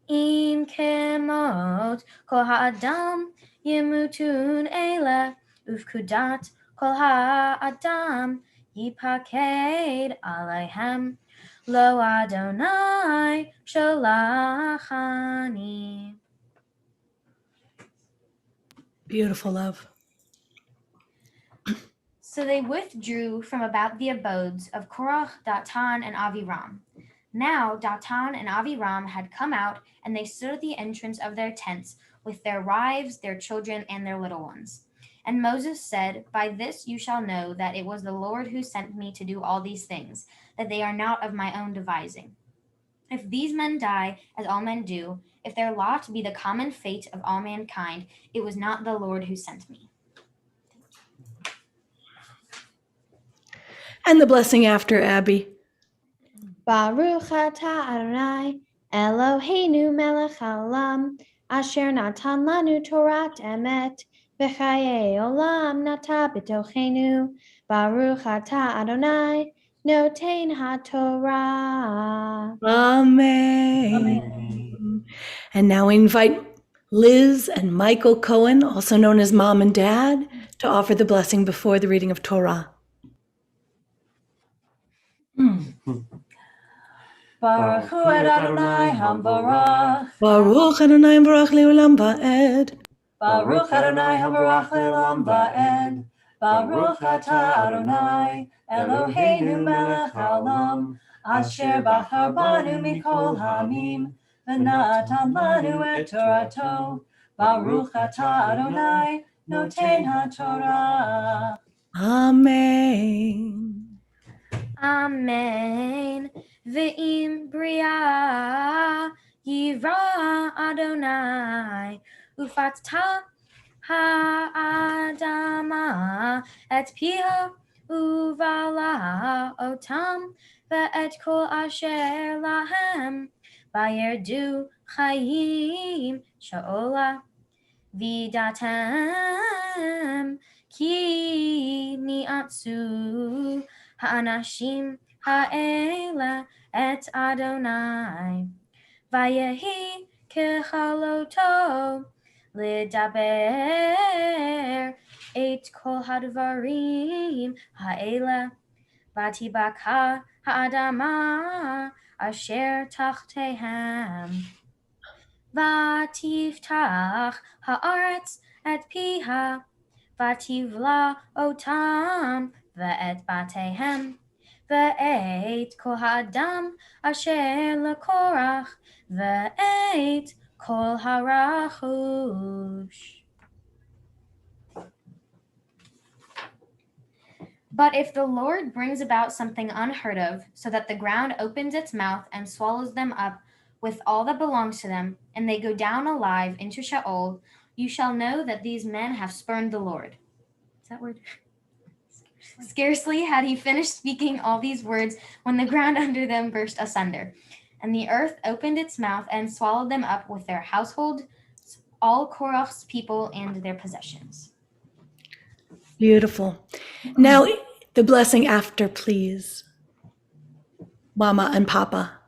im kemot kol ha'adam yemutun ela ufkudat Kol ha'adam yipaked aleihem, lo Adonai sholachani. Beautiful, love. So they withdrew from about the abodes of Korach, Datan, and Aviram. Now Datan and Aviram had come out, and they stood at the entrance of their tents with their wives, their children, and their little ones. And Moses said, By this you shall know that it was the Lord who sent me to do all these things, that they are not of my own devising. If these men die, as all men do, if their lot be the common fate of all mankind, it was not the Lord who sent me. And the blessing after, Abby. Baruch atah Adonai Eloheinu melech haolam asher natan lanu Torat emet v'chayei olam nata b'tochenu. Baruch atah Adonai noten haTorah. Amen. And now we invite Liz and Michael Cohen, also known as Mom and Dad, to offer the blessing before the reading of Torah. Baruch hu et Adonai hambarach. Baruch Adonai Baruch Leolam Va'ed. Baruch Adonai hambarach le'olam va'ed. Baruch atah Adonai Eloheinu melech haolam asher bachar banu mikol ha'amim v'natan lanu et Torato. Baruch atah Adonai noten haTorah. Amen. Amen. Ve'im bria yivra Adonai ufatah ha'adama et pia uvala otam ve'et kol asher lahem vayerdu chayim sha'ola vidatem ki ni'atsu ha'anashim ha'ela et Adonai vayehi kechaloto lidaber et kol hadvarim ha'ela vatibaka ha'adama asher tachtehem vatiftach ha'aretz et piha vativla otam ve'et batehem ve'et kol ha'adam asher lekorach ve'et kol harachush. But if the Lord brings about something unheard of, so that the ground opens its mouth and swallows them up with all that belongs to them, and they go down alive into Sheol, you shall know that these men have spurned the Lord. Is that word? Scarcely had he finished speaking all these words when the ground under them burst asunder, and the earth opened its mouth and swallowed them up with their household, all Korach's people and their possessions. Beautiful. Now, the blessing after, please. Mama and Papa.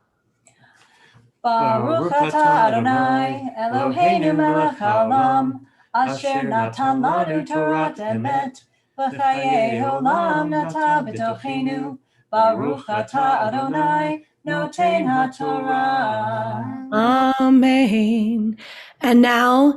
Baruch atah Adonai Eloheinu melech haolam asher natan lanu Torat emet v'chayei olam nata b'tochenu. Baruch atah Adonai noten haTorah. Amen. And now,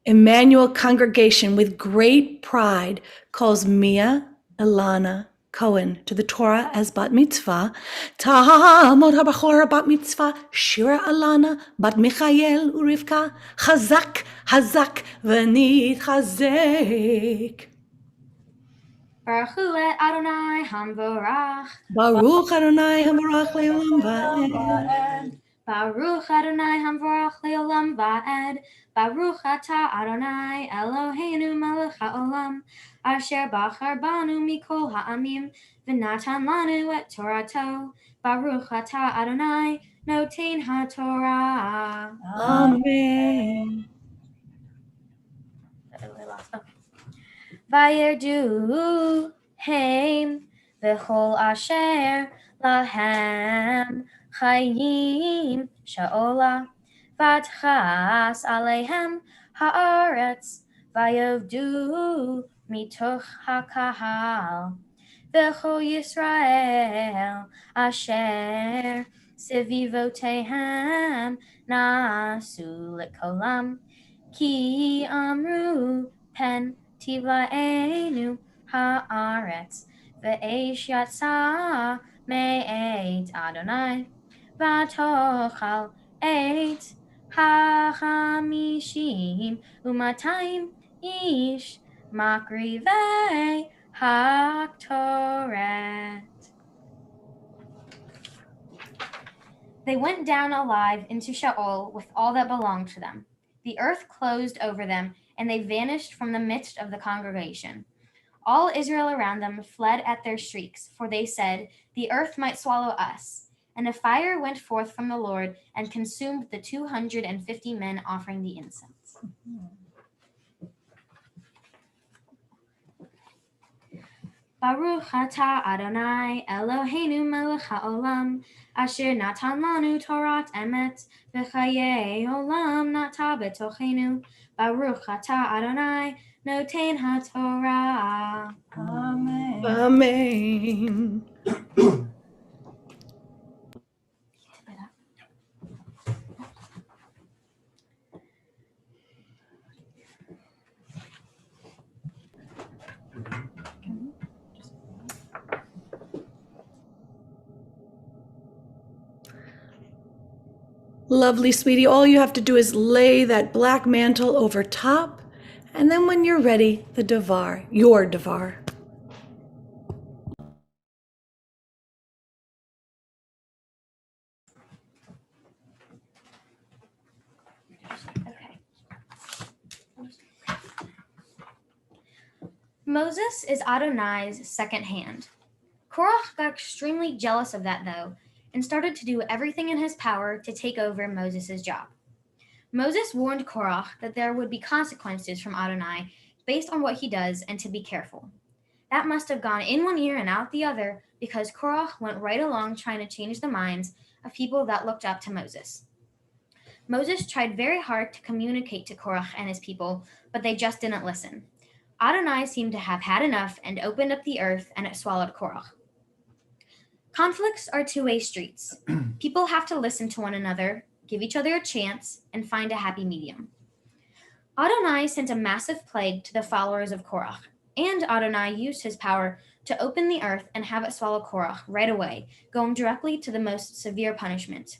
Emmanuel congregation with great pride calls Mia Ilana Cohen to the Torah as bat mitzvah. Ta'amod ha'bachor bat mitzvah, Shira Alana, bat Michael Urivka, Chazak, Hazak, v'nit chazek. Baruch hu et Adonai hamvarach. Baruch Adonai hamvarach le'olam va'ed. Baruch Adonai hamvarach le'olam va'ed. Baruch atah Adonai Eloheinu melech haolam asher bachar banu mikol ha'amim v'natan lanu et Torato. Baruch atah Adonai noten haTorah. Amen. Vayerdu heim v'chol asher lahem chayim sha'ola vatchas aleihem haaretz vayavdu mitoch hakahal. V'cho Yisrael asher sevivotehem nasu lekolam. Ki amru pen tivlaenu haaretz ve'esh yatsa me'et Adonai v'tochal et ha'chamishim u'matayim ish makrivei Haftura. They went down alive into Sheol with all that belonged to them. The earth closed over them, and they vanished from the midst of the congregation. All Israel around them fled at their shrieks, for they said, "The earth might swallow us." And a fire went forth from the Lord and consumed the 250 men offering the incense. Baruch atah Adonai Eloheinu melech haolam asher natan lanu Torat emet v'chayei olam nata betochenu. Baruch atah Adonai noten haTorah. Amen. Amen. Lovely, sweetie. All you have to do is lay that black mantle over top, and then when you're ready, the Devar, your Devar. Okay. Moses is Adonai's second hand. Korach got extremely jealous of that, though, and started to do everything in his power to take over Moses' job. Moses warned Korach that there would be consequences from Adonai based on what he does and to be careful. That must have gone in one ear and out the other, because Korach went right along trying to change the minds of people that looked up to Moses. Moses tried very hard to communicate to Korach and his people, but they just didn't listen. Adonai seemed to have had enough and opened up the earth, and it swallowed Korach. Conflicts are two-way streets. People have to listen to one another, give each other a chance, and find a happy medium. Adonai sent a massive plague to the followers of Korach, and Adonai used his power to open the earth and have it swallow Korach right away, going directly to the most severe punishment.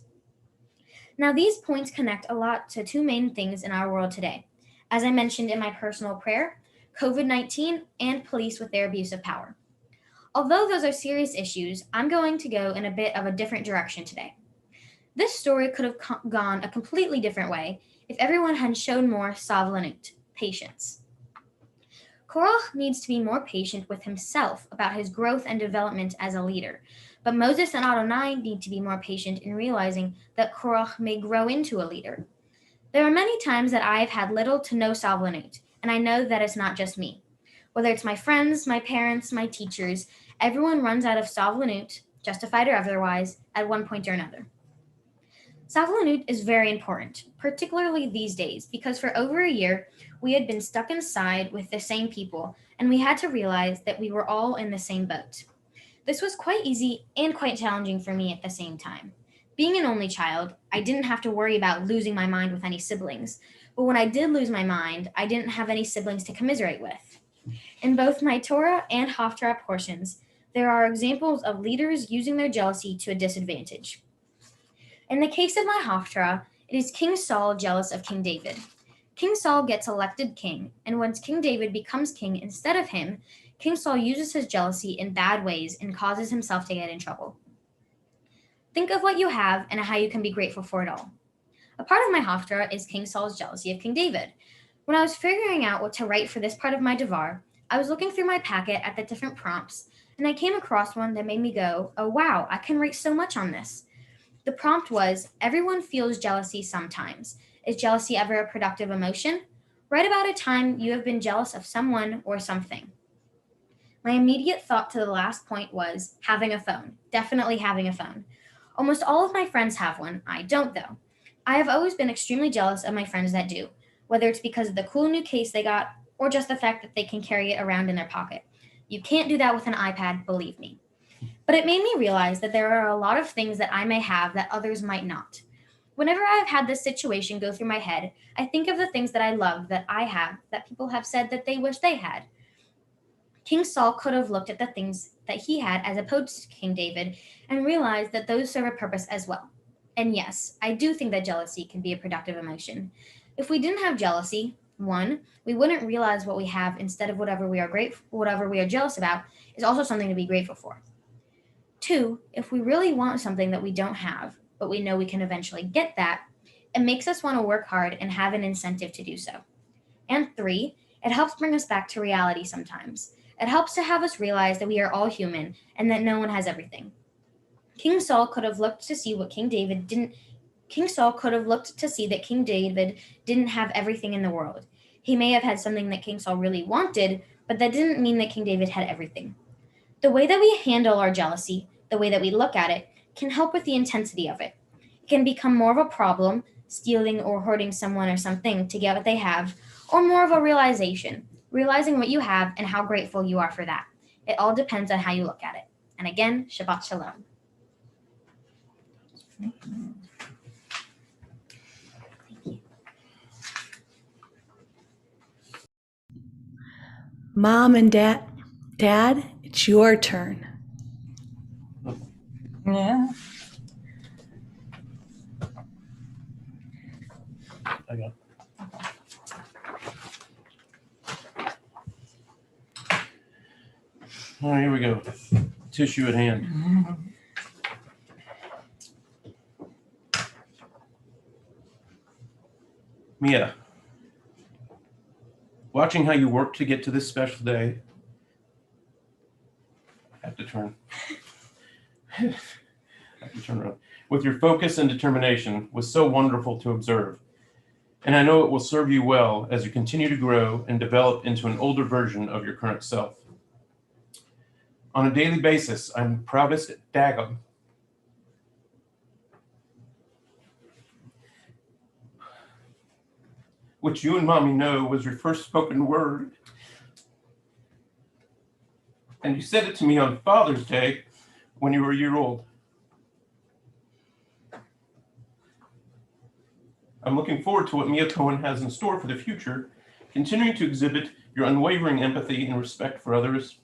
Now, these points connect a lot to two main things in our world today. As I mentioned in my personal prayer, COVID-19 and police with their abuse of power. Although those are serious issues, I'm going to go in a bit of a different direction today. This story could have gone a completely different way if everyone had shown more savlanut, patience. Korach needs to be more patient with himself about his growth and development as a leader, but Moses and Adonai need to be more patient in realizing that Korach may grow into a leader. There are many times that I have had little to no savlanut, and I know that it's not just me. Whether it's my friends, my parents, my teachers, everyone runs out of savlanut, justified or otherwise, at one point or another. Savlanut is very important, particularly these days, because for over a year, we had been stuck inside with the same people, and we had to realize that we were all in the same boat. This was quite easy and quite challenging for me at the same time. Being an only child, I didn't have to worry about losing my mind with any siblings, but when I did lose my mind, I didn't have any siblings to commiserate with. In both my Torah and Haftura portions, there are examples of leaders using their jealousy to a disadvantage. In the case of my Haftura, it is King Saul jealous of King David. King Saul gets elected king, and once King David becomes king instead of him, King Saul uses his jealousy in bad ways and causes himself to get in trouble. Think of what you have and how you can be grateful for it all. A part of my Haftura is King Saul's jealousy of King David. When I was figuring out what to write for this part of my Devar, I was looking through my packet at the different prompts, and I came across one that made me go, oh wow, I can write so much on this. The prompt was, everyone feels jealousy sometimes. Is jealousy ever a productive emotion? Write about a time you have been jealous of someone or something. My immediate thought to the last point was having a phone. Definitely having a phone. Almost all of my friends have one. I don't, though. I have always been extremely jealous of my friends that do, whether it's because of the cool new case they got or just the fact that they can carry it around in their pocket. You can't do that with an iPad, believe me. But it made me realize that there are a lot of things that I may have that others might not. Whenever I've had this situation go through my head, I think of the things that I love that I have that people have said that they wish they had. King Saul could have looked at the things that he had as opposed to King David and realized that those serve a purpose as well. And yes, I do think that jealousy can be a productive emotion. If we didn't have jealousy, one, we wouldn't realize what we have instead of whatever we are jealous about is also something to be grateful for. Two, if we really want something that we don't have, but we know we can eventually get that, it makes us want to work hard and have an incentive to do so. And three, it helps bring us back to reality sometimes. It helps to have us realize that we are all human and that no one has everything. King Saul could have looked to see that King David didn't have everything in the world. He may have had something that King Saul really wanted, but that didn't mean that King David had everything. The way that we handle our jealousy, the way that we look at it, can help with the intensity of it. It can become more of a problem, stealing or hurting someone or something to get what they have, or more of a realizing what you have and how grateful you are for that. It all depends on how you look at it. And again, Shabbat Shalom. Mom and Dad, it's your turn. Yeah. I got it. All right, here we go. Tissue at hand. Mia, watching how you work to get to this special day, I have to turn around, with your focus and determination was so wonderful to observe. And I know it will serve you well as you continue to grow and develop into an older version of your current self. On a daily basis, I'm proudest Dagum. Which you and Mommy know was your first spoken word. And you said it to me on Father's Day when you were a year old. I'm looking forward to what Mia Cohen has in store for the future, continuing to exhibit your unwavering empathy and respect for others,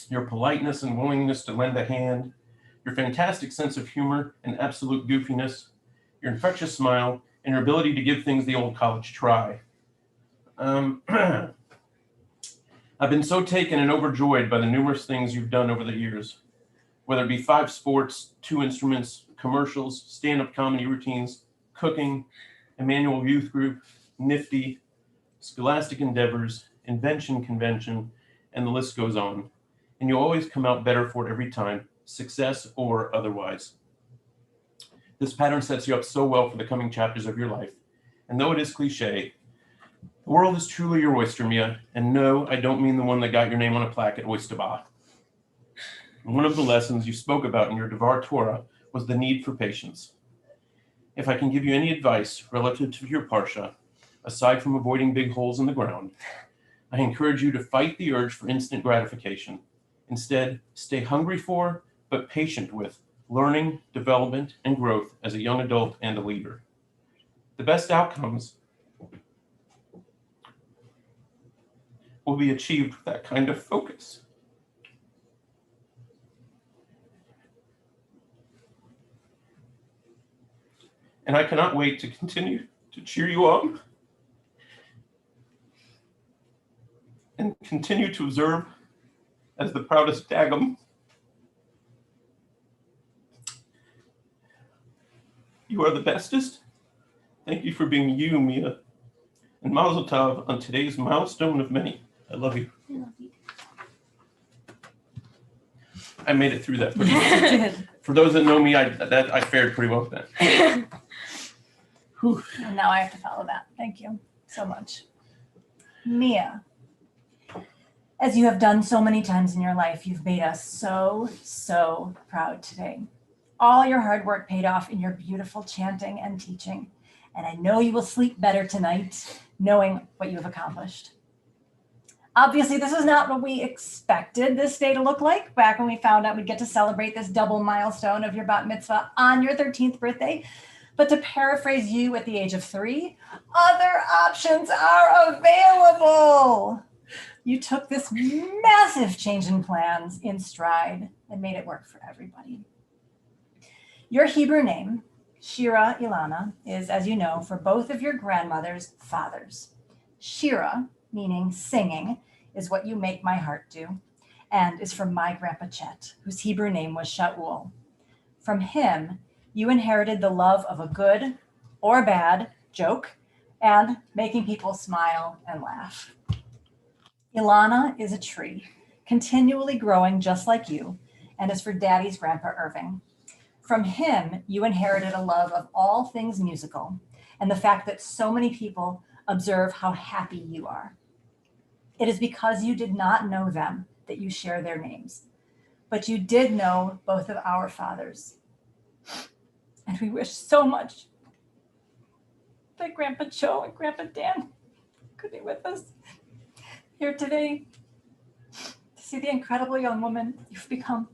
your politeness and willingness to lend a hand, your fantastic sense of humor and absolute goofiness, your infectious smile, and your ability to give things the old college try. I've been so taken and overjoyed by the numerous things you've done over the years, whether it be 5 sports, 2 instruments, commercials, stand-up comedy routines, cooking, Emmanuel Youth Group, Nifty, Scholastic Endeavors, Invention Convention, and the list goes on. And you always come out better for it every time, success or otherwise. This pattern sets you up so well for the coming chapters of your life. And though it is cliche, the world is truly your oyster, Mia. And no, I don't mean the one that got your name on a plaque at Oyster Bar. One of the lessons you spoke about in your Devar Torah was the need for patience. If I can give you any advice relative to your Parsha, aside from avoiding big holes in the ground, I encourage you to fight the urge for instant gratification. Instead, stay hungry for, but patient with, learning, development, and growth as a young adult and a leader. The best outcomes will be achieved with that kind of focus. And I cannot wait to continue to cheer you on and continue to observe as the proudest Dagum. You are the bestest. Thank you for being you, Mia. And Mazel Tov on today's milestone of many. I love you. I love you. I made it through that pretty well. For those that know me, I fared pretty well with that. And now I have to follow that. Thank you so much. Mia, as you have done so many times in your life, you've made us so, so proud today. All your hard work paid off in your beautiful chanting and teaching. And I know you will sleep better tonight, knowing what you have accomplished. Obviously, this is not what we expected this day to look like back when we found out we'd get to celebrate this double milestone of your bat mitzvah on your 13th birthday. But to paraphrase you at the age of 3, other options are available. You took this massive change in plans in stride and made it work for everybody. Your Hebrew name, Shira Ilana, is, as you know, for both of your grandmother's fathers. Shira, meaning singing, is what you make my heart do, and is from my grandpa Chet, whose Hebrew name was Shaul. From him, you inherited the love of a good or bad joke and making people smile and laugh. Ilana is a tree, continually growing just like you, and is for Daddy's grandpa Irving. From him, you inherited a love of all things musical and the fact that so many people observe how happy you are. It is because you did not know them that you share their names, but you did know both of our fathers. And we wish so much that Grandpa Joe and Grandpa Dan could be with us here today to see the incredible young woman you've become.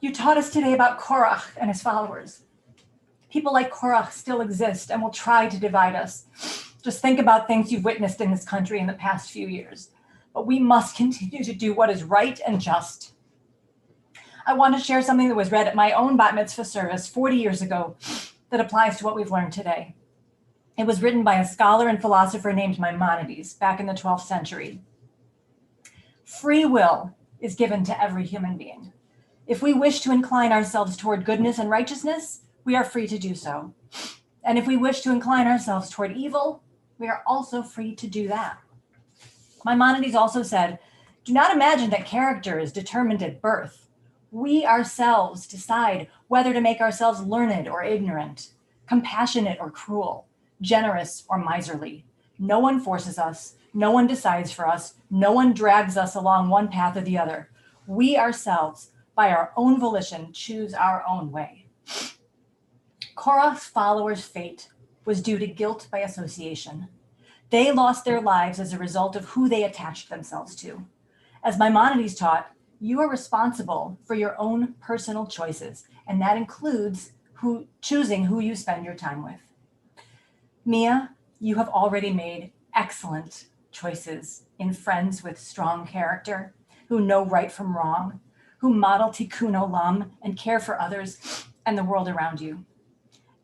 You taught us today about Korach and his followers. People like Korach still exist and will try to divide us. Just think about things you've witnessed in this country in the past few years. But we must continue to do what is right and just. I want to share something that was read at my own bat mitzvah service 40 years ago that applies to what we've learned today. It was written by a scholar and philosopher named Maimonides back in the 12th century. Free will is given to every human being. If we wish to incline ourselves toward goodness and righteousness, we are free to do so. And if we wish to incline ourselves toward evil, we are also free to do that. Maimonides also said, do not imagine that character is determined at birth. We ourselves decide whether to make ourselves learned or ignorant, compassionate or cruel, generous or miserly. No one forces us. No one decides for us. No one drags us along one path or the other. We ourselves, by our own volition, choose our own way. Korach's followers' fate was due to guilt by association. They lost their lives as a result of who they attached themselves to. As Maimonides taught, you are responsible for your own personal choices, and that includes choosing who you spend your time with. Mia, you have already made excellent choices in friends with strong character, who know right from wrong, who model tikkun olam and care for others and the world around you.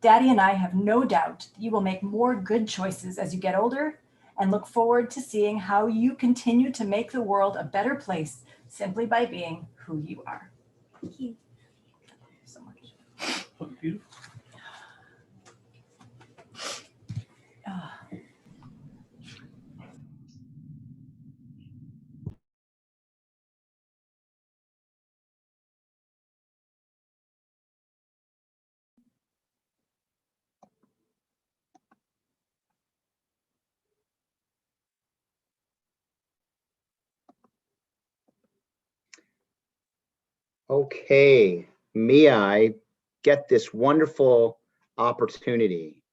Daddy and I have no doubt that you will make more good choices as you get older and look forward to seeing how you continue to make the world a better place simply by being who you are. Thank you so much. Oh, beautiful. Okay, Mia, I get this wonderful opportunity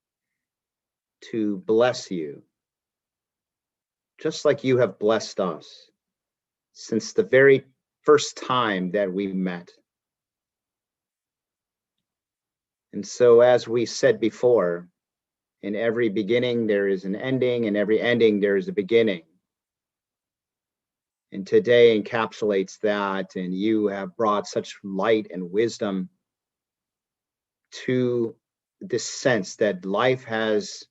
to bless you, just like you have blessed us since the very first time that we met. And so, as we said before, in every beginning there is an ending, and every ending there is a beginning. And today encapsulates that, and you have brought such light and wisdom to this sense that life has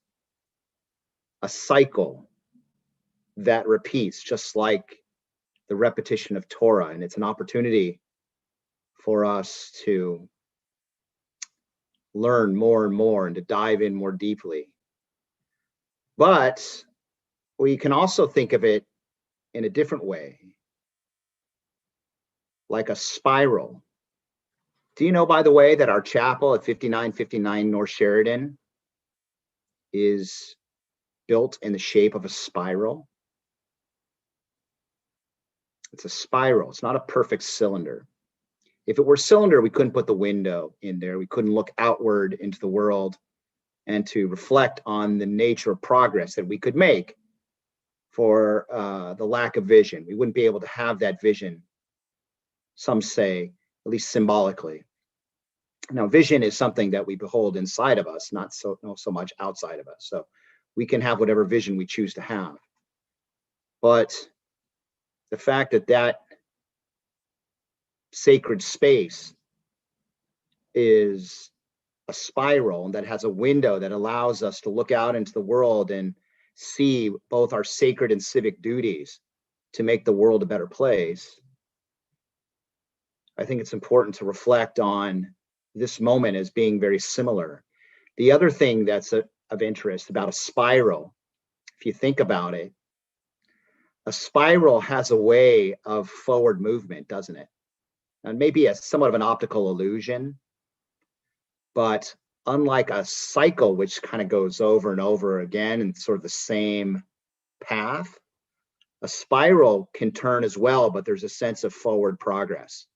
a cycle that repeats, just like the repetition of Torah. And it's an opportunity for us to learn more and more and to dive in more deeply. But we can also think of it in a different way, like a spiral. Do you know, by the way, that our chapel at 5959 North Sheridan is built in the shape of a spiral? It's a spiral. It's not a perfect cylinder. If it were a cylinder, we couldn't put the window in there. We couldn't look outward into the world and to reflect on the nature of progress that we could make for the lack of vision. We wouldn't be able to have that vision, some say, at least symbolically. Now, vision is something that we behold inside of us, not so much outside of us. So we can have whatever vision we choose to have. But the fact that that sacred space is a spiral that has a window that allows us to look out into the world and see both our sacred and civic duties to make the world a better place, I think it's important to reflect on this moment as being very similar. The other thing that's of interest about a spiral, if you think about it, a spiral has a way of forward movement, doesn't it? And maybe somewhat of an optical illusion, but unlike a cycle, which kind of goes over and over again in sort of the same path, a spiral can turn as well, but there's a sense of forward progress.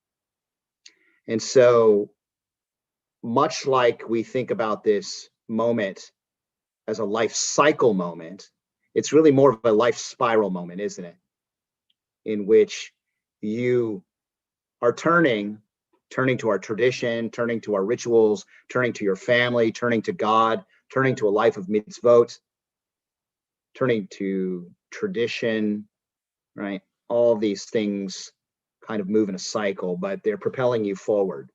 And so, much like we think about this moment as a life cycle moment, it's really more of a life spiral moment, isn't it? In which you are turning to our tradition, turning to our rituals, turning to your family, turning to God, turning to a life of mitzvot, turning to tradition, right? All these things kind of move in a cycle, but they're propelling you forward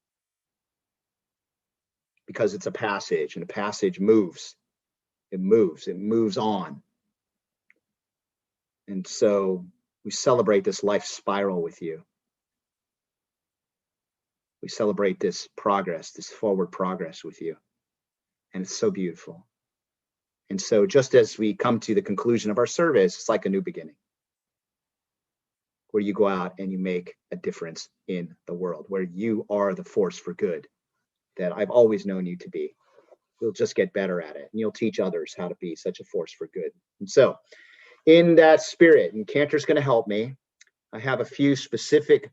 because it's a passage, and a passage moves. It moves on. And so we celebrate this life spiral with you. We celebrate this progress, this forward progress with you. And it's so beautiful. And so just as we come to the conclusion of our service, it's like a new beginning, where you go out and you make a difference in the world, where you are the force for good that I've always known you to be. You'll just get better at it, and you'll teach others how to be such a force for good. And so in that spirit, and Cantor's going to help me, I have a few specific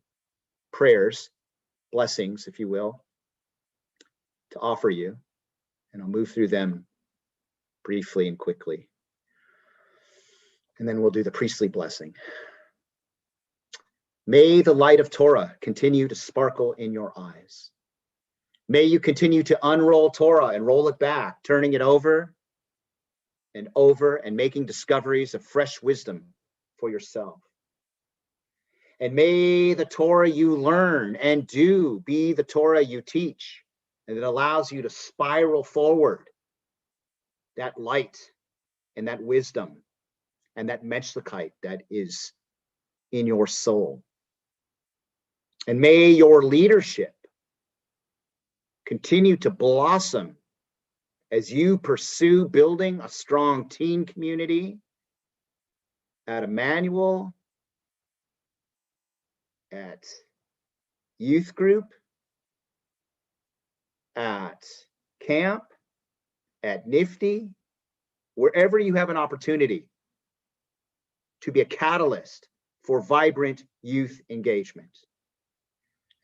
prayers, blessings, if you will, to offer you, and I'll move through them briefly and quickly. And then we'll do the priestly blessing. May the light of Torah continue to sparkle in your eyes. May you continue to unroll Torah and roll it back, turning it over and over and making discoveries of fresh wisdom for yourself. And may the Torah you learn and do be the Torah you teach, and it allows you to spiral forward that light and that wisdom and that Menschlichkeit that is in your soul. And may your leadership continue to blossom as you pursue building a strong teen community at Emmanuel, at youth group, at camp, at Nifty, wherever you have an opportunity to be a catalyst for vibrant youth engagement.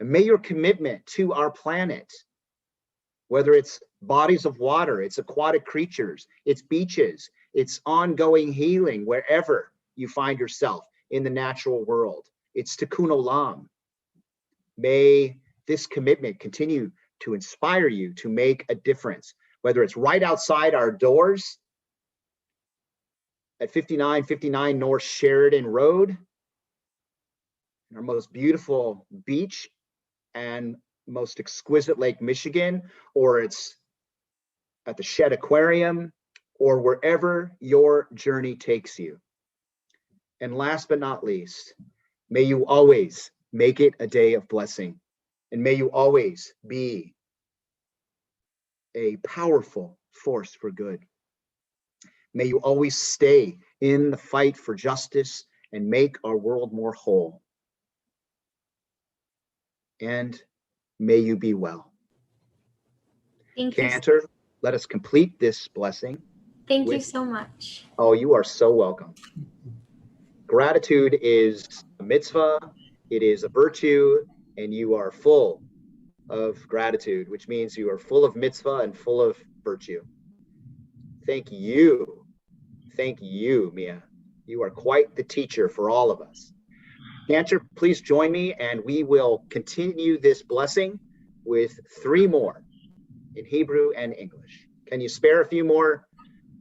And may your commitment to our planet, whether it's bodies of water, it's aquatic creatures, it's beaches, it's ongoing healing wherever you find yourself in the natural world, it's tikkun olam. May this commitment continue to inspire you to make a difference, whether it's right outside our doors at 5959 North Sheridan Road, our most beautiful beach and most exquisite Lake Michigan, or it's at the Shed Aquarium, or wherever your journey takes you. And last but not least, may you always make it a day of blessing, and may you always be a powerful force for good. May you always stay in the fight for justice and make our world more whole. And may you be well. Thank you. Cantor, let us complete this blessing. Thank you so much. Oh, you are so welcome. Gratitude is a mitzvah, it is a virtue, and you are full of gratitude, which means you are full of mitzvah and full of virtue. Thank you. Thank you, Mia. You are quite the teacher for all of us. Cantor, please join me and we will continue this blessing with 3 more in Hebrew and English. Can you spare a few more?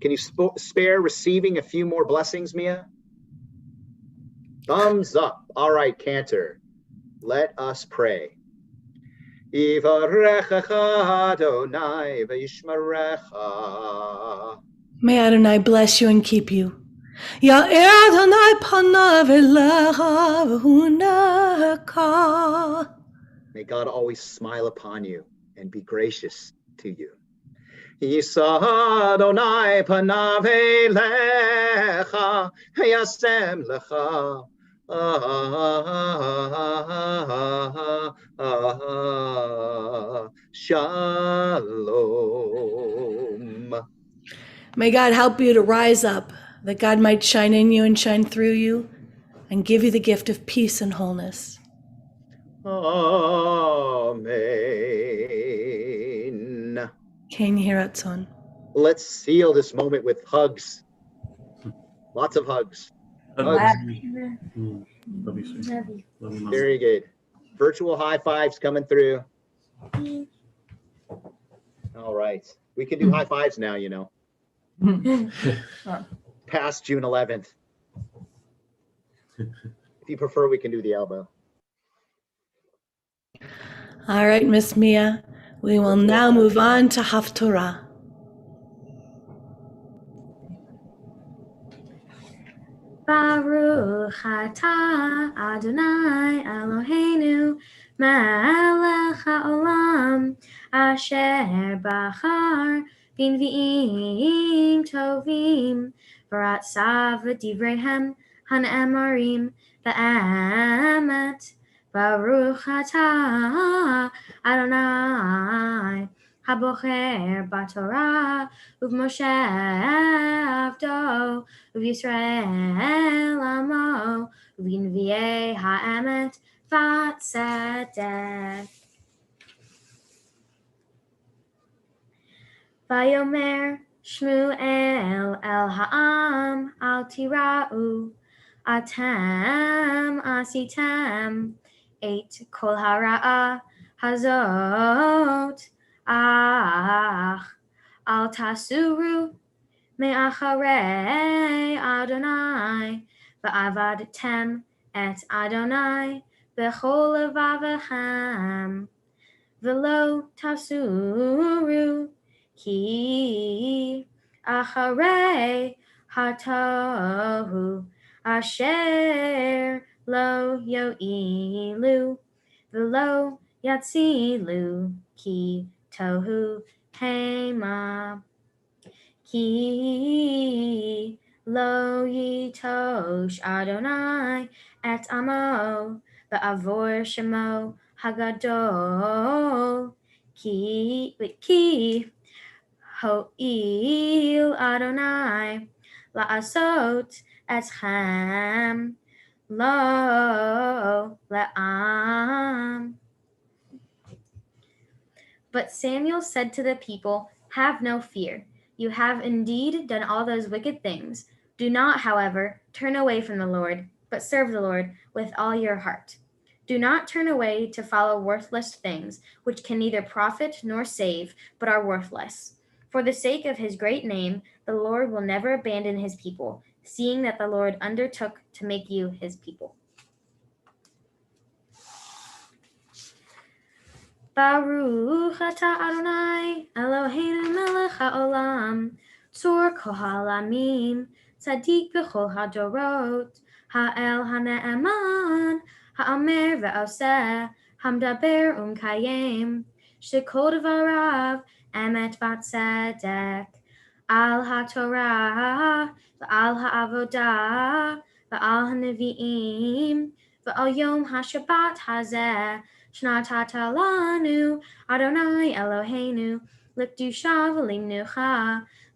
Can you spare receiving a few more blessings, Mia? Thumbs up. All right, Cantor. Let us pray. Yivarechecha Adonai v'yishmerecha. May Adonai bless you and keep you. Ya'er Adonai panav elecha v'huneka. May God always smile upon you and be gracious to you. Yisa Adonai panav elecha v'yasem lecha. Shalom. May God help you to rise up, that God might shine in you and shine through you and give you the gift of peace and wholeness. Amen. Ken Hiratzon. Let's seal this moment with hugs. Lots of hugs. Hugs. Love you, sir. Love you, Mom. Very good. Virtual high fives coming through. All right. We can do high fives now, you know. Past June 11th. If you prefer, we can do the elbow. All right, Miss Mia, we will now move on to Haftura. Baruch atah Adonai Eloheinu melech haolam asher bachar b'nvi'im tovim v'ratzav v'divreihem han'emarim b'emet. Baruch atah Adonai Habocher b'Torah u'b'Moshe avdo u'Yisrael amo u'b'nvi'ei ha'emet v'tzedek. Vayomer Shmuel el ha'am al tira'u atem asitem et kol hara'a hazot ach al tasuru me'acharei Adonai va'avadtem et Adonai b'chol levavechem v'lo tasuru ki acharei hatohu asher lo yo'ilu v'lo yatzilu ki tohu hema ki lo yitosh Adonai et amo ba'avor shemo hagadol ki ho'il Adonai la'asot etchem lo le'am. But Samuel said to the people, "Have no fear. You have indeed done all those wicked things. Do not, however, turn away from the Lord, but serve the Lord with all your heart. Do not turn away to follow worthless things, which can neither profit nor save, but are worthless. For the sake of his great name, the Lord will never abandon his people, seeing that the Lord undertook to make you his people." Baruch atah Adonai Eloheinu melech haolam tzur kol ha'olamim tzadik b'chol hadorot ha'el ha'ne'eman ha'amer ve'oseh hamdaber u'mkayem shekol devarav emet v'tzedek al ha'torah v'al ha'avodah v'al ha'nevi'im v'al yom ha'shabbat hazeh Shnatata lanu Adonai Eloheinu l'kedusha v'limnucha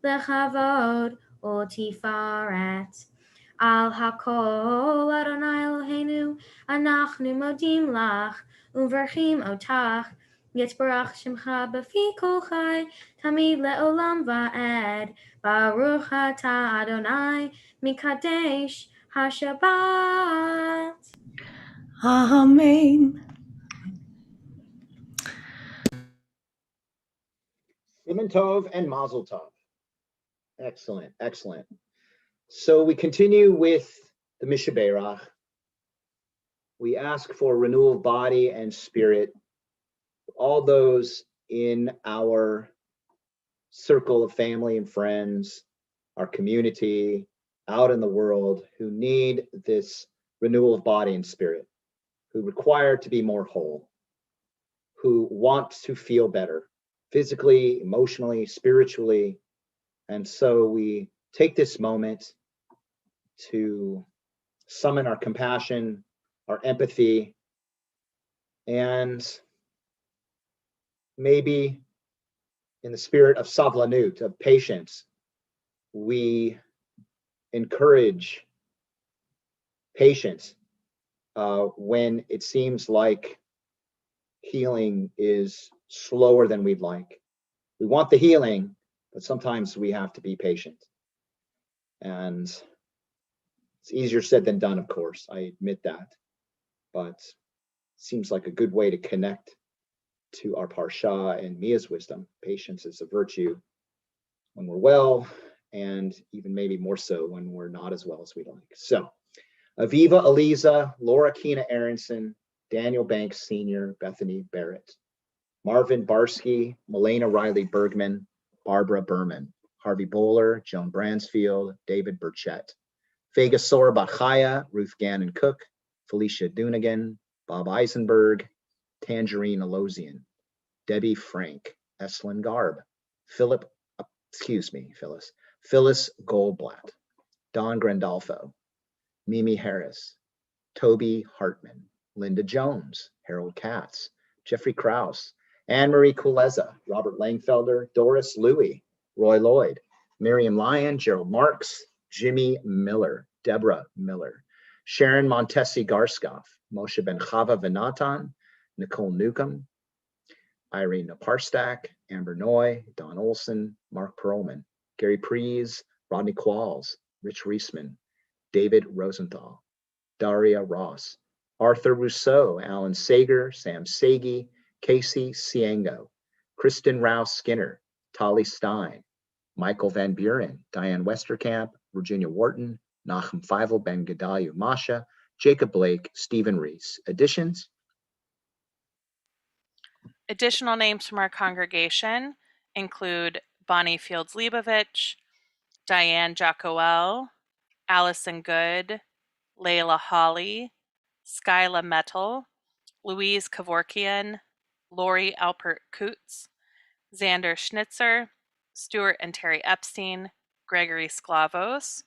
l'chavod u'tifaret al hakol Adonai Eloheinu anachnu modim lach u'mverchim otach יתברך שמך בפי כל חי, תמיד לעולם ועד. ברוך אתה אדוני, מקדש השבת. Amen. Siman Tov and Mazel Tov. Excellent, excellent. So we continue with the Mishibera. We ask for renewal of body and spirit. All those in our circle of family and friends, our community, out in the world, who need this renewal of body and spirit, who require to be more whole, who want to feel better, physically, emotionally, spiritually. And so we take this moment to summon our compassion, our empathy, and maybe in the spirit of savlanut, of patience, we encourage patience when it seems like healing is slower than we'd like. We want the healing, but sometimes we have to be patient. And it's easier said than done, of course, I admit that. But it seems like a good way to connect to our Parsha and Mia's wisdom. Patience is a virtue when we're well, and even maybe more so when we're not as well as we'd like. So, Aviva Aliza, Laura Keena Aronson, Daniel Banks Sr., Bethany Barrett, Marvin Barsky, Milena Riley Bergman, Barbara Berman, Harvey Bowler, Joan Bransfield, David Burchett, Vega Sora Bachaya, Ruth Gannon Cook, Felicia Dunigan, Bob Eisenberg, Tangerine Alosian, Debbie Frank, Eslyn Garb, Phyllis Goldblatt, Don Grandolfo, Mimi Harris, Toby Hartman, Linda Jones, Harold Katz, Jeffrey Krause, Anne-Marie Kuleza, Robert Langfelder, Doris Louie, Roy Lloyd, Miriam Lyon, Gerald Marks, Jimmy Miller, Deborah Miller, Sharon Montesi Garskoff, Moshe Ben Chava Venatan, Nicole Newcomb, Irene Naparstak, Amber Noy, Don Olson, Mark Perlman, Gary Prees, Rodney Qualls, Rich Reisman, David Rosenthal, Daria Ross, Arthur Rousseau, Alan Sager, Sam Sagi, Casey Ciengo, Kristen Rouse Skinner, Tali Stein, Michael Van Buren, Diane Westerkamp, Virginia Wharton, Nachum Feivel, Ben Gedalia Masha, Jacob Blake, Stephen Reese. Additions? Additional names from our congregation include Bonnie Fields Leibovich, Diane Jacquel, Allison Good, Layla Hawley, Skyla Metal, Louise Kevorkian, Lori Alpert Kutz, Xander Schnitzer, Stuart and Terry Epstein, Gregory Sklavos.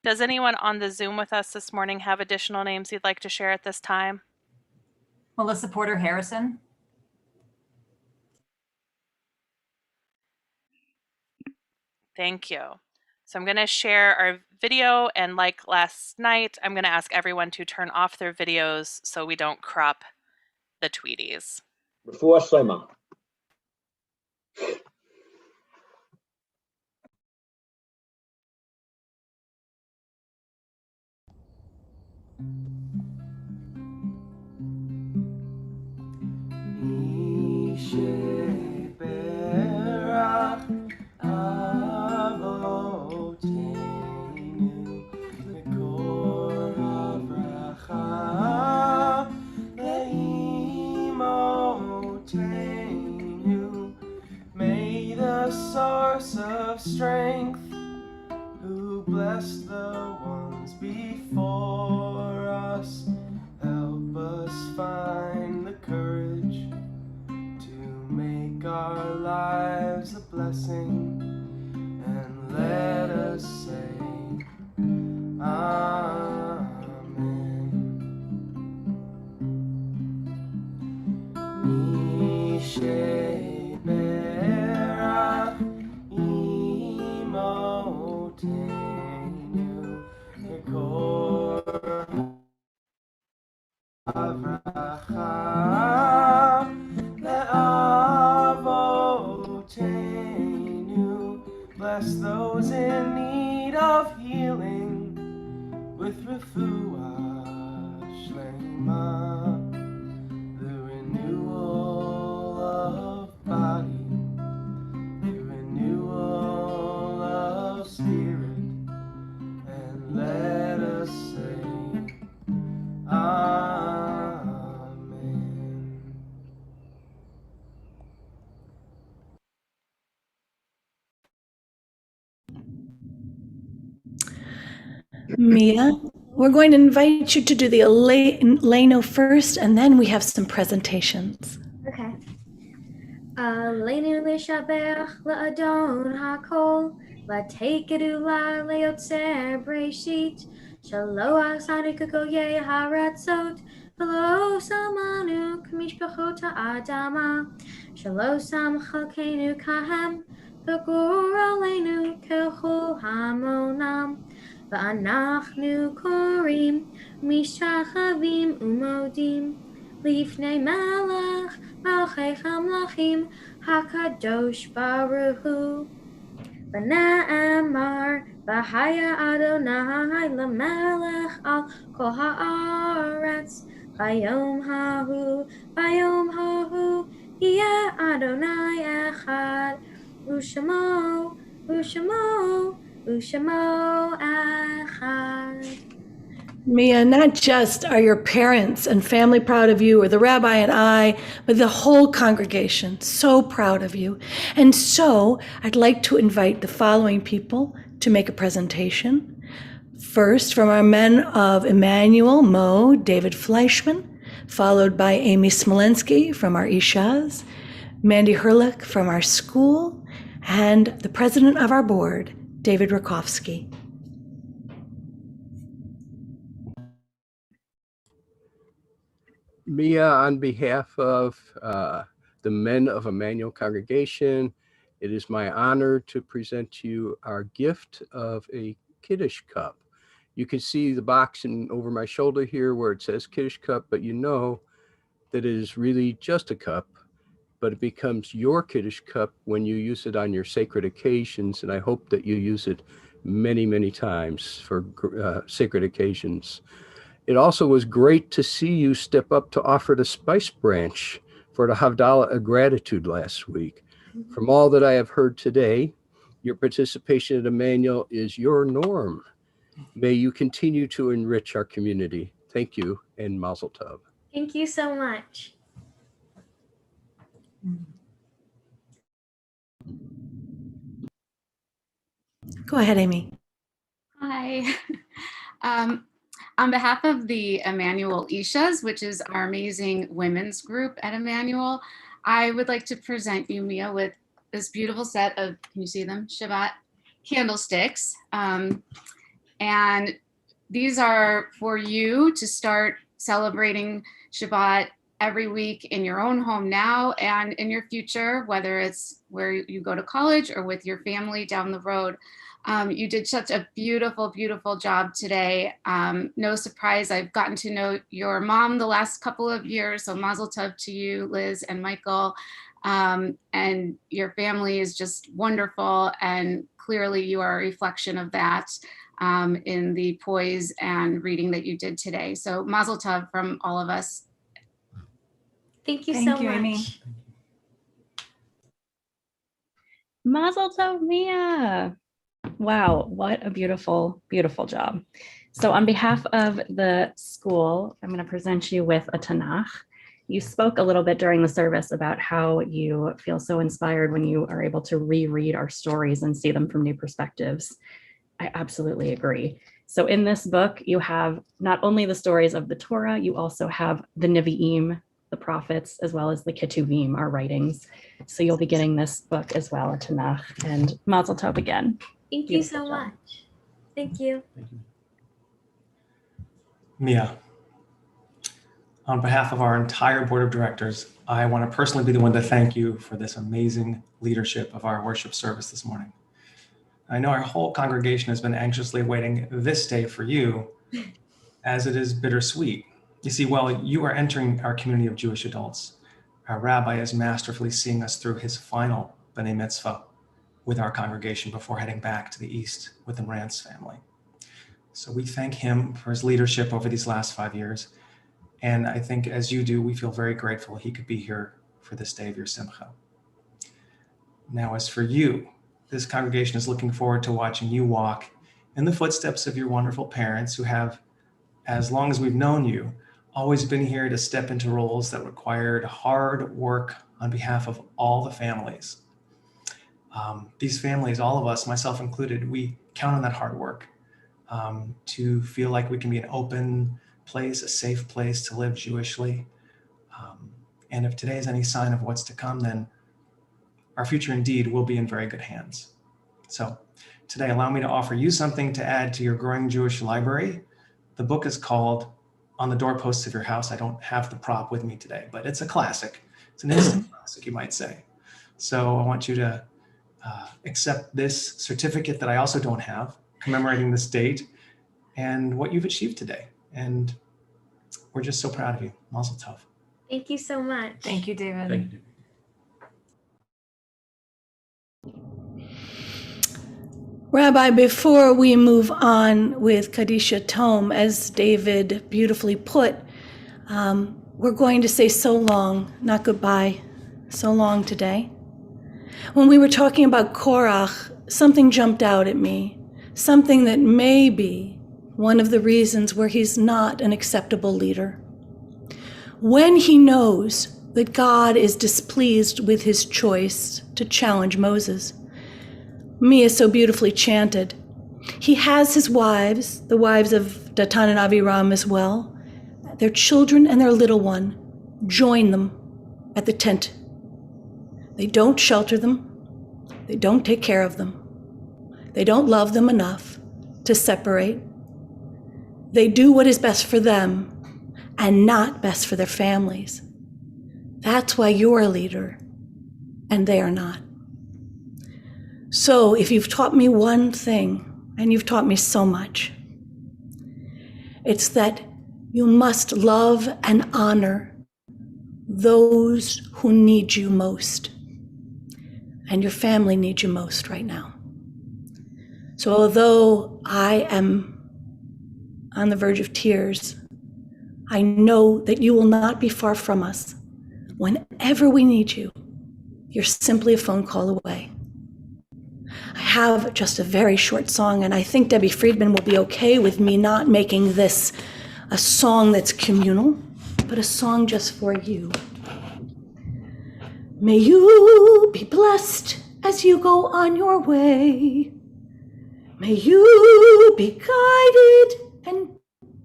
Does anyone on the Zoom with us this morning have additional names you'd like to share at this time? Melissa Porter Harrison. Thank you. So I'm going to share our video, and like last night, I'm going to ask everyone to turn off their videos so we don't crop the Tweeties. Before Shema. Mishibera Avotenu Mikor Havracha Leimotenu. May the source of strength, who blessed the ones before us, help us find the courage to make our lives a blessing, and let us say Amen. Mishibera imotenu Mikor Havracha bless those in need of healing with refuah shlema, the renewal of body, the renewal of spirit, and let us say Amen. Mia, we're going to invite you to do the Eleno first, and then we have some presentations. Okay. Aleinu l'shabech la'adon ha'kol, la'tekedu la le'yotzer breshit, shelo asanu kukoye haratzot, v'lo samanu k'mishpachot ha'adama, shelo sam chalkeinu kahem, v'gur aleinu kechol hamonam, v'anachnu korim, mishachavim umodim, lifnei melech, Malchei Hamlachim Hakadosh Baruch Hu V'ne'emar V'haya Adonai L'melech Al Kol Haaretz Bayom Hahu Yeh Adonai Echad U'Shemo Echad. Mia, not just are your parents and family proud of you, or the rabbi and I, but the whole congregation so proud of you. And so I'd like to invite the following people to make a presentation. First, from our men of Emmanuel, Mo, David Fleischman, followed by Amy Smolensky from our Ishas, Mandy Herlick from our school, and the president of our board, David Rakowski. Mia, on behalf of the men of Emmanuel congregation, it is my honor to present to you our gift of a Kiddush cup. You can see the box over my shoulder here where it says Kiddush cup, but you know that it is really just a cup, but it becomes your Kiddush cup when you use it on your sacred occasions, and I hope that you use it many, many times for sacred occasions. It also was great to see you step up to offer the spice branch for the Havdalah of gratitude last week. From all that I have heard today, your participation at Emmanuel is your norm. May you continue to enrich our community. Thank you, and Mazel Tov. Thank you so much. Go ahead, Amy. Hi. On behalf of the Emmanuel Ishas, which is our amazing women's group at Emmanuel, I would like to present you, Mia, with this beautiful set of, can you see them? Shabbat Candlesticks. And these are for you to start celebrating Shabbat every week in your own home now and in your future, whether it's where you go to college or with your family down the road. You did such a beautiful, beautiful job today. No surprise, I've gotten to know your mom the last couple of years, so Mazel Tov to you, Liz and Michael. And your family is just wonderful, and clearly you are a reflection of that in the poise and reading that you did today. So Mazel Tov from all of us. Thank you so much. Amy. Mazel Tov, Mia. Wow, what a beautiful, beautiful job. So on behalf of the school, I'm going to present you with a Tanakh. You spoke a little bit during the service about how you feel so inspired when you are able to reread our stories and see them from new perspectives. I absolutely agree. So in this book, you have not only the stories of the Torah, you also have the Nevi'im, the prophets, as well as the Ketuvim, our writings. So you'll be getting this book as well, a Tanakh, and Mazel Tov again. Thank you so much. Thank you. Mia, on behalf of our entire board of directors, I want to personally be the one to thank you for this amazing leadership of our worship service this morning. I know our whole congregation has been anxiously awaiting this day for you, as it is bittersweet. You see, while you are entering our community of Jewish adults, our rabbi is masterfully seeing us through his final B'nai Mitzvah, with our congregation before heading back to the East with the Morantz family. So we thank him for his leadership over these last 5 years. And I think, as you do, we feel very grateful he could be here for this day of your simcha. Now, as for you, this congregation is looking forward to watching you walk in the footsteps of your wonderful parents who have, as long as we've known you, always been here to step into roles that required hard work on behalf of all the families. These families, all of us, myself included, we count on that hard work to feel like we can be an open place, a safe place to live Jewishly. And if today is any sign of what's to come, then our future indeed will be in very good hands. So today, allow me to offer you something to add to your growing Jewish library. The book is called On the Doorposts of Your House. I don't have the prop with me today, but it's a classic. It's an instant classic, you might say. So I want you to accept this certificate that I also don't have, commemorating this date and what you've achieved today. And we're just so proud of you. Mazel tov. Thank you so much. Thank you, David. Thank you. Rabbi, before we move on with Kadisha Tome, as David beautifully put, we're going to say so long, not goodbye, so long today. When we were talking about Korach, something jumped out at me, something that may be one of the reasons where he's not an acceptable leader. When he knows that God is displeased with his choice to challenge Moses, Mia so beautifully chanted. He has his wives, the wives of Datan and Aviram as well, their children and their little one, join them at the tent. They don't shelter them. They don't take care of them. They don't love them enough to separate. They do what is best for them and not best for their families. That's why you're a leader and they are not. So if you've taught me one thing, and you've taught me so much, it's that you must love and honor those who need you most. And your family needs you most right now. So although I am on the verge of tears, I know that you will not be far from us. Whenever we need you, you're simply a phone call away. I have just a very short song, and I think Debbie Friedman will be okay with me not making this a song that's communal, but a song just for you. May you be blessed as you go on your way. May you be guided and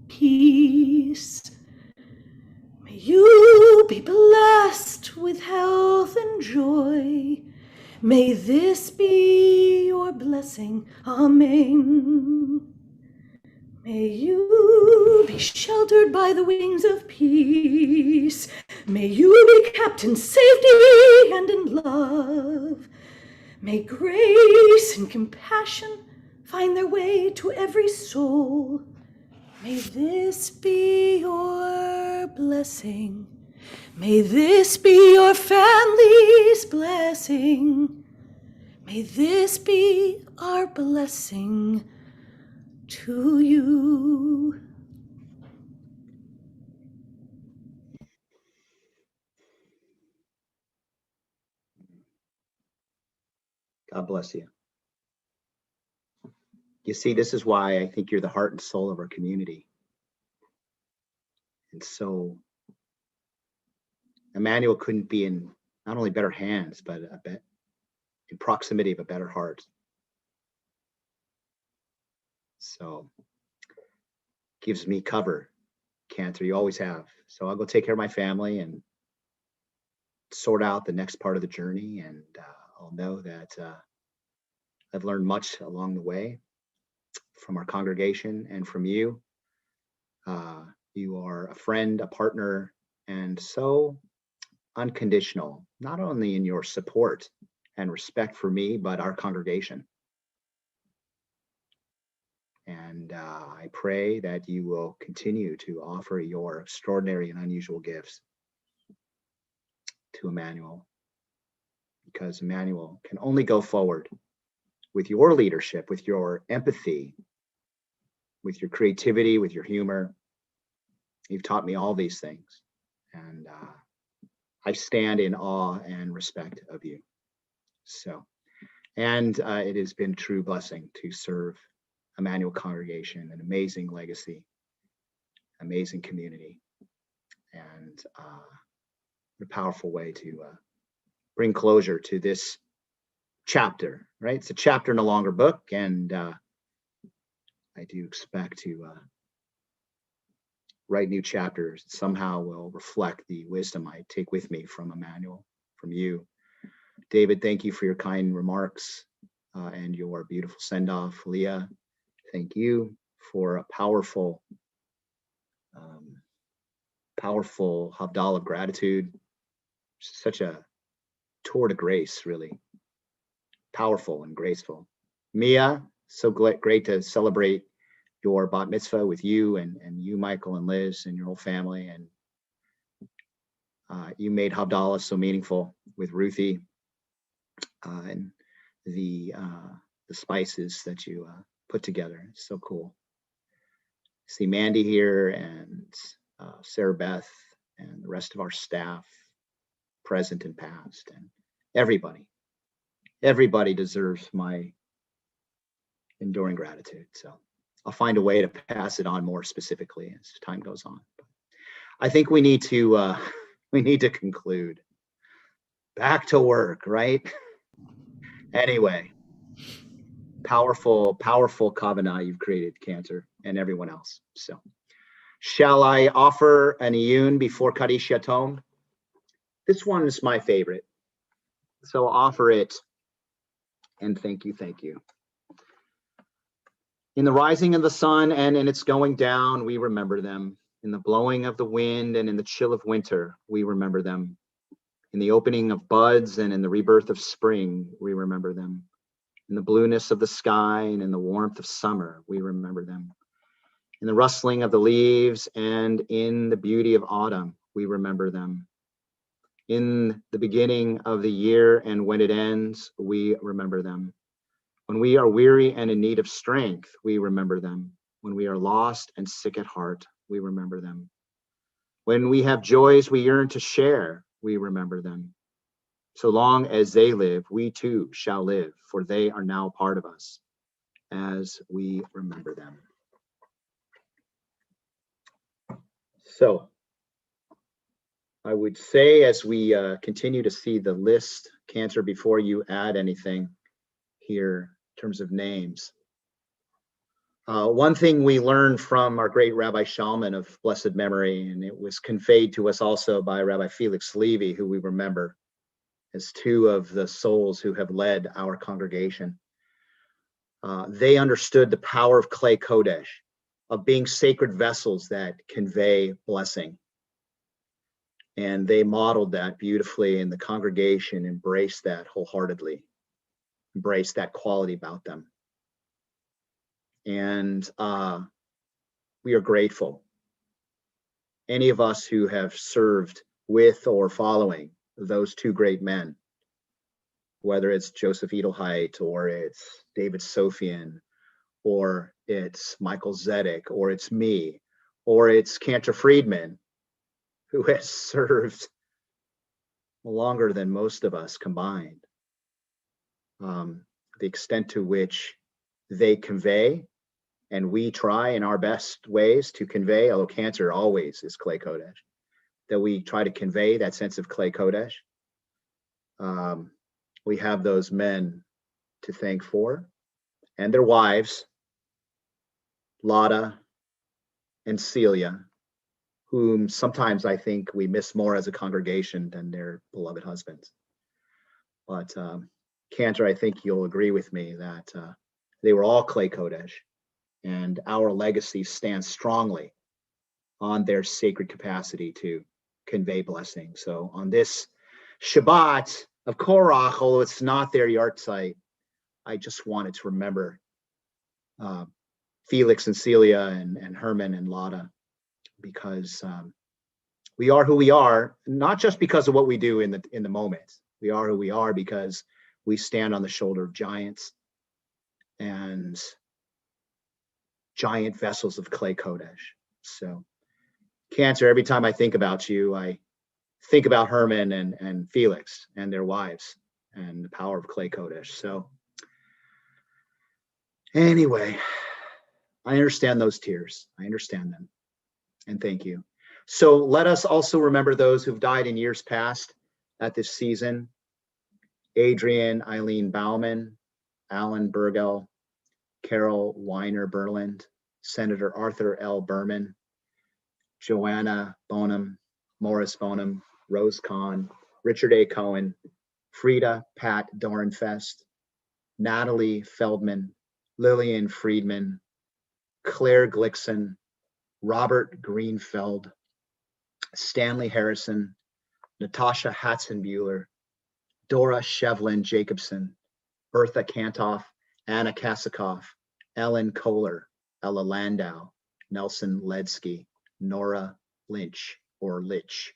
peace. May you be blessed with health and joy. May this be your blessing. Amen. May you be sheltered by the wings of peace. May you be kept in safety and in love. May grace and compassion find their way to every soul. May this be your blessing. May this be your family's blessing. May this be our blessing to you. God bless you. You see, this is why I think you're the heart and soul of our community. And so Emmanuel couldn't be in not only better hands, but in proximity of a better heart. So gives me cover, Cantor, you always have. So I'll go take care of my family and sort out the next part of the journey. And I'll know that I've learned much along the way from our congregation and from you. You are a friend, a partner, and so unconditional, not only in your support and respect for me, but our congregation. And I pray that you will continue to offer your extraordinary and unusual gifts to Emmanuel, because Emmanuel can only go forward with your leadership, with your empathy, with your creativity, with your humor. You've taught me all these things. And I stand in awe and respect of you. So, and it has been a true blessing to serve Emmanuel congregation, an amazing legacy, amazing community, and a powerful way to bring closure to this chapter, right? It's a chapter in a longer book, and I do expect to write new chapters that somehow will reflect the wisdom I take with me from Emmanuel, from you. David, thank you for your kind remarks and your beautiful send-off. Leah, thank you for a powerful Havdalah of gratitude. Such a tour de grace, really. Powerful and graceful. Mia, so great to celebrate your bat mitzvah with you and you, Michael and Liz and your whole family. And you made Havdalah so meaningful with Ruthie and the spices that you put together. It's so cool. See Mandy here and Sarah Beth and the rest of our staff, present and past, and everybody deserves my enduring gratitude. So I'll find a way to pass it on more specifically as time goes on. But I think we need to conclude. Back to work, right? Anyway, powerful Kavanah you've created, Cantor, and everyone else. So shall I offer an iyun before Kaddish Yatom? This one is my favorite. So I'll offer it, and thank you. In the rising of the sun and in its going down, we remember them. In the blowing of the wind and in the chill of winter, we remember them. In the opening of buds and in the rebirth of spring, we remember them. In the blueness of the sky and in the warmth of summer, we remember them. In the rustling of the leaves and in the beauty of autumn, we remember them. In the beginning of the year and when it ends, we remember them. When we are weary and in need of strength, we remember them. When we are lost and sick at heart, we remember them. When we have joys we yearn to share, we remember them. So long as they live, we too shall live, for they are now part of us as we remember them. So I would say, as we continue to see the list, Cantor, before you add anything here in terms of names, one thing we learned from our great Rabbi Shalman of blessed memory, and it was conveyed to us also by Rabbi Felix Levy, who we remember as two of the souls who have led our congregation. They understood the power of Klei Kodesh, of being sacred vessels that convey blessing. And they modeled that beautifully, and the congregation embraced that wholeheartedly, embraced that quality about them. And we are grateful. Any of us who have served with or following those two great men, whether it's Joseph Edelheit or it's David Sofian, or it's Michael Zedek, or it's me, or it's Cantor Friedman, who has served longer than most of us combined. The extent to which they convey, and we try in our best ways to convey, although Cantor always is Klei Kodesh, that we try to convey that sense of Klei Kodesh. We have those men to thank for, and their wives, Lotta and Celia, whom sometimes I think we miss more as a congregation than their beloved husbands. But Cantor, I think you'll agree with me that they were all Klei Kodesh, and our legacy stands strongly on their sacred capacity to convey blessing. So on this Shabbat of Korach, although it's not their yahrzeit, I just wanted to remember Felix and Celia and Herman and Lotta, because we are who we are, not just because of what we do in the moment. We are who we are because we stand on the shoulder of giants, and giant vessels of clay kodesh. So Cancer, every time I think about you, I think about Herman and Felix and their wives and the power of clay kodesh. So anyway, I understand those tears. I understand them. And thank you. So let us also remember those who've died in years past at this season. Adrian Eileen Bauman, Alan Burgell, Carol Weiner Berland, Senator Arthur L. Berman, Joanna Bonham, Morris Bonham, Rose Kahn, Richard A. Cohen, Frida Pat Dorenfest, Natalie Feldman, Lillian Friedman, Claire Glickson, Robert Greenfeld, Stanley Harrison, Natasha Hatzenbuehler, Dora Shevlin Jacobson, Bertha Kantoff, Anna Kasikoff, Ellen Kohler, Ella Landau, Nelson Ledsky, Nora Lynch or Litch,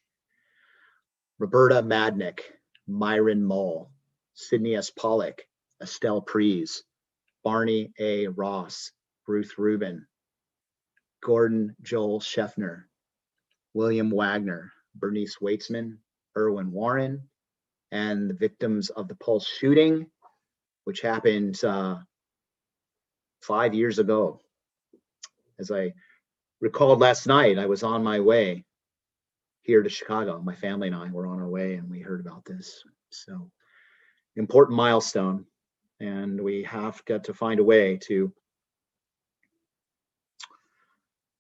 Roberta Madnick, Myron Mole, Sydney S. Pollock, Estelle Prees, Barney A. Ross, Ruth Rubin, Gordon Joel Scheffner, William Wagner, Bernice Weitzman, Irwin Warren, and the victims of the Pulse shooting, which happened 5 years ago. As I recalled last night, I was on my way here to Chicago. My family and I were on our way and we heard about this. So important milestone, and we have got to find a way to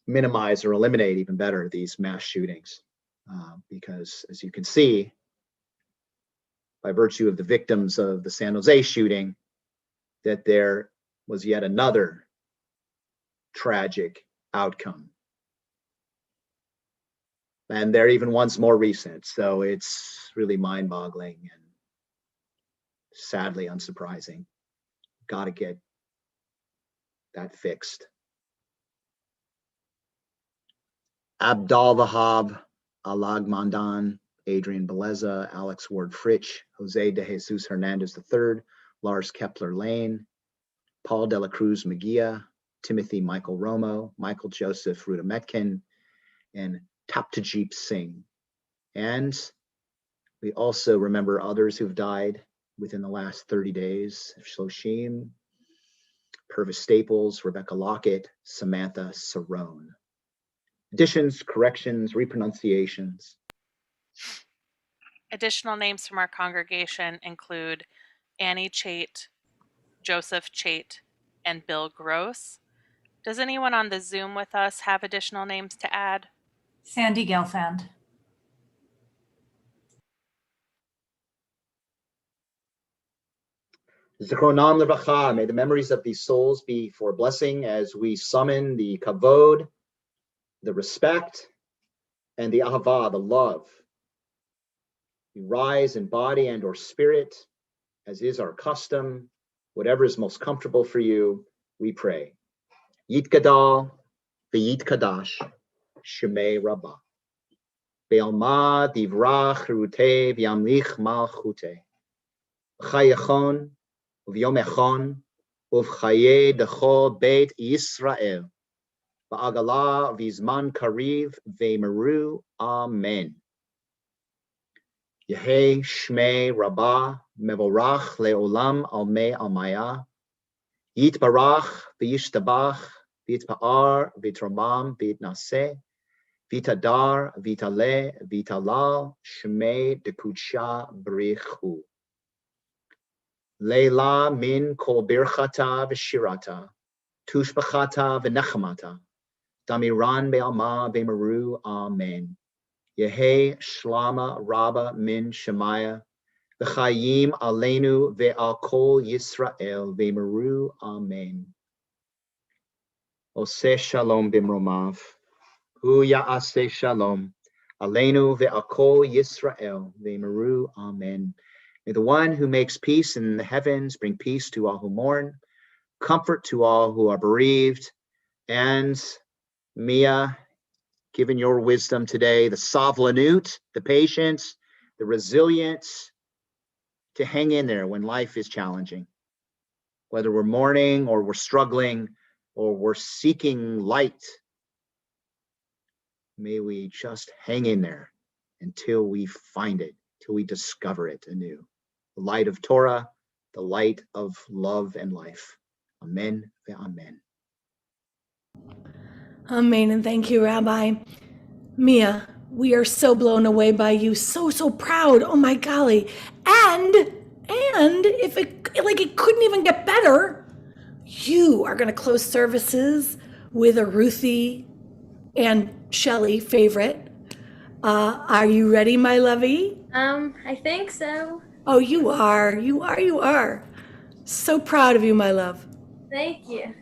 minimize or eliminate even better these mass shootings, because as you can see, by virtue of the victims of the San Jose shooting, that there was yet another tragic outcome. And there are even ones more recent. So it's really mind-boggling and sadly unsurprising. Got to get that fixed. Abdal Wahab, Alag Mandan, Adrian Beleza, Alex Ward Fritsch, Jose de Jesus Hernandez III, Lars Kepler Lane, Paul de la Cruz Mejia, Timothy Michael Romo, Michael Joseph Rudametkin, and Taptajip Singh. And we also remember others who've died within the last 30 days. Shloshim, Purvis Staples, Rebecca Lockett, Samantha Cerrone. Additions, corrections, repronunciations. Additional names from our congregation include Annie Chait, Joseph Chait, and Bill Gross. Does anyone on the Zoom with us have additional names to add? Sandy Gelfand. Zichronam lebracha. May the memories of these souls be for blessing as we summon the kavod, the respect, and the ahava, the love. We rise in body and or spirit, as is our custom. Whatever is most comfortable for you, we pray. Yit gadal v'yit kadash shemei rabbah. Be'alma divrach rute v'yamlich malchute. V'chayachon v'yom echon uv'chaye dechol beit Yisrael. V'agala v'zman kariv v'meru. Amen. Yehei shmei rabbah mevorach leolam almei almaya. Yitbarach v'yishtabach v'yitpa'ar v'yitromam v'yitnaseh v'yitadar v'yitaleh v'yitalal shmei dekudsha brichu. Leila min kol birchata v'shirata tushbachata v'nechamata damiran be'alma be'meru. Amen. Yehei shlama rabba min shemaya v'chayim aleinu ve'al kol Yisrael ve'meru. Amen. Oseh shalom bimromav. Hu ya'aseh shalom aleinu ve'al kol Yisrael ve'meru. Amen. May the one who makes peace in the heavens bring peace to all who mourn, comfort to all who are bereaved, and Mia, given your wisdom today, the savlanut, the patience, the resilience to hang in there when life is challenging. whether we're mourning or we're struggling or we're seeking light. May we just hang in there until we find it, till we discover it anew. The light of Torah, the light of love and life. Amen ve'amen. Amen, and thank you, Rabbi. Mia, we are so blown away by you, so proud. Oh my golly. And if it couldn't even get better, you are going to close services with a Ruthie and Shelley favorite. Are you ready, my lovey? I think so. Oh, you are. So proud of you, my love. Thank you.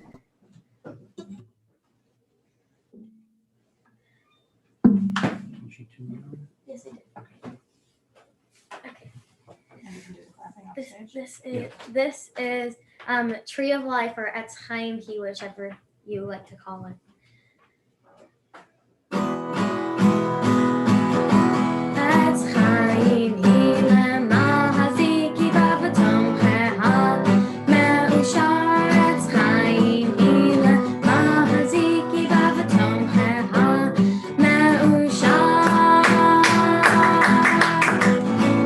Yes, I did. Okay. This is Tree of Life, or Etz Chaim, whichever you like to call it. Etz Chaim mahaziki bavatom heha me'ushar. Etz Chaim mahaziki bavatom heha me'ushar.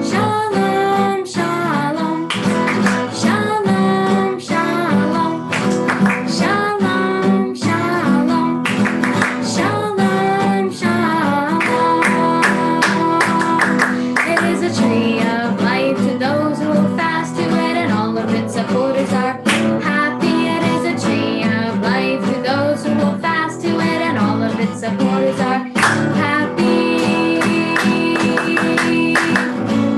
Shalom, shalom, shalom, shalom, shalom, shalom, shalom, shalom. It is a tree of life to those who hold fast to it, and all of its supporters are happy. It is a tree of life to those who hold fast to it, and all of its supporters are happy.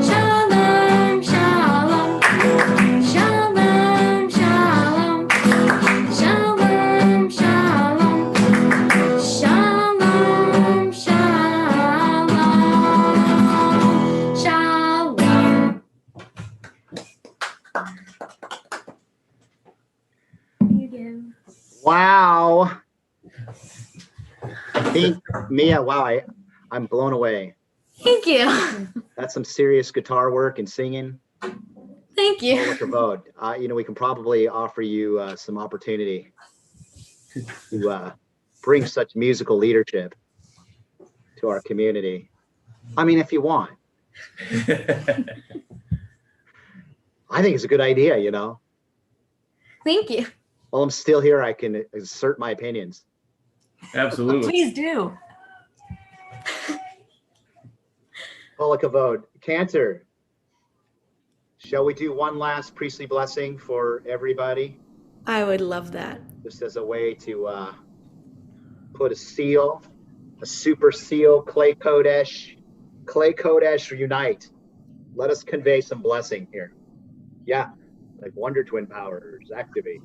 Shalom, shalom, shalom, shalom, shalom, shalom, shalom, shalom, shalom. You give. Wow. Mia, wow, I'm blown away. Thank you. That's some serious guitar work and singing. Thank you. Oh, kavod. We can probably offer you some opportunity to bring such musical leadership to our community. I mean, if you want. I think it's a good idea, Thank you. While I'm still here, I can assert my opinions. Absolutely. Please do. Kol hakavod. Cantor, shall we do one last priestly blessing for everybody? I would love that. Just as a way to put a seal, a super seal, Clay Kodesh unite. Let us convey some blessing here. Yeah, like Wonder Twin powers activate.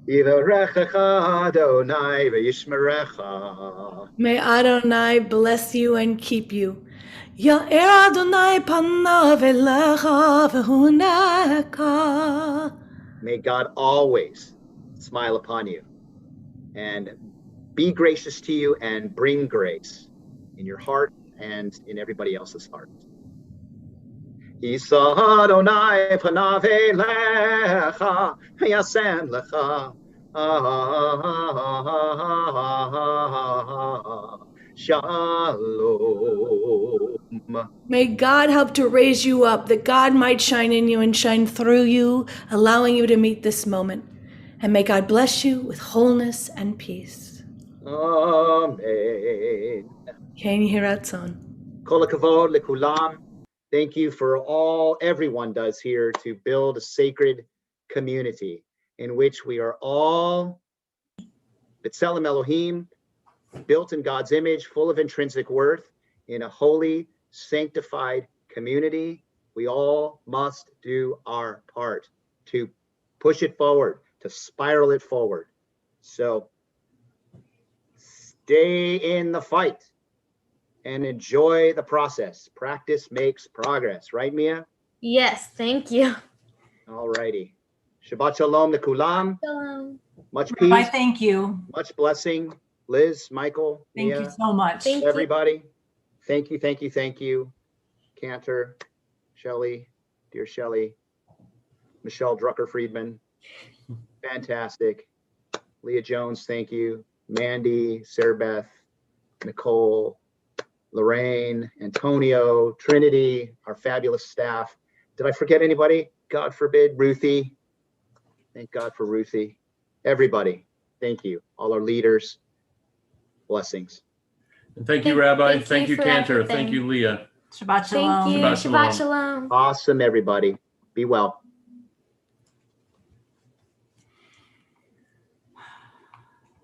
Yivarechecha Adonai v'yishmerecha. May Adonai bless you and keep you. Ya'er Adonai panav elecha v'huneka. May God always smile upon you and be gracious to you and bring grace in your heart and in everybody else's heart. Yisa Adonai panav elecha v'yasem lecha shalom. May God help to raise you up, that God might shine in you and shine through you, allowing you to meet this moment. And may God bless you with wholeness and peace. Amen. Ken Yehi Ratzon. Kol hakavod lekulam. Thank you for all everyone does here to build a sacred community in which we are all B'Tselem Elohim, built in God's image, full of intrinsic worth, in a holy, sanctified community. We all must do our part to push it forward, to spiral it forward. So stay in the fight and enjoy the process. Practice makes progress, right, Mia? Yes, thank you. All righty. Shabbat shalom lekulam. Shalom. Much peace. Bye, thank you. Much blessing. Liz, Michael, Thank Mia, you so much. Thank you. everybody. Thank you, thank you, thank you. Cantor, Shelley, dear Shelley. Michelle Drucker-Friedman, fantastic. Leah Jones, thank you. Mandy, Sarah Beth, Nicole, Lorraine, Antonio, Trinity, our fabulous staff. Did I forget anybody? God forbid. Ruthie. Thank God for Ruthie. Everybody, thank you. All our leaders, blessings. And thank you, Rabbi. Thank you, for Cantor. everything. Thank you, Leah. Shabbat Thank shalom. you. Shabbat Shabbat shalom. shalom. Awesome, everybody. Be well.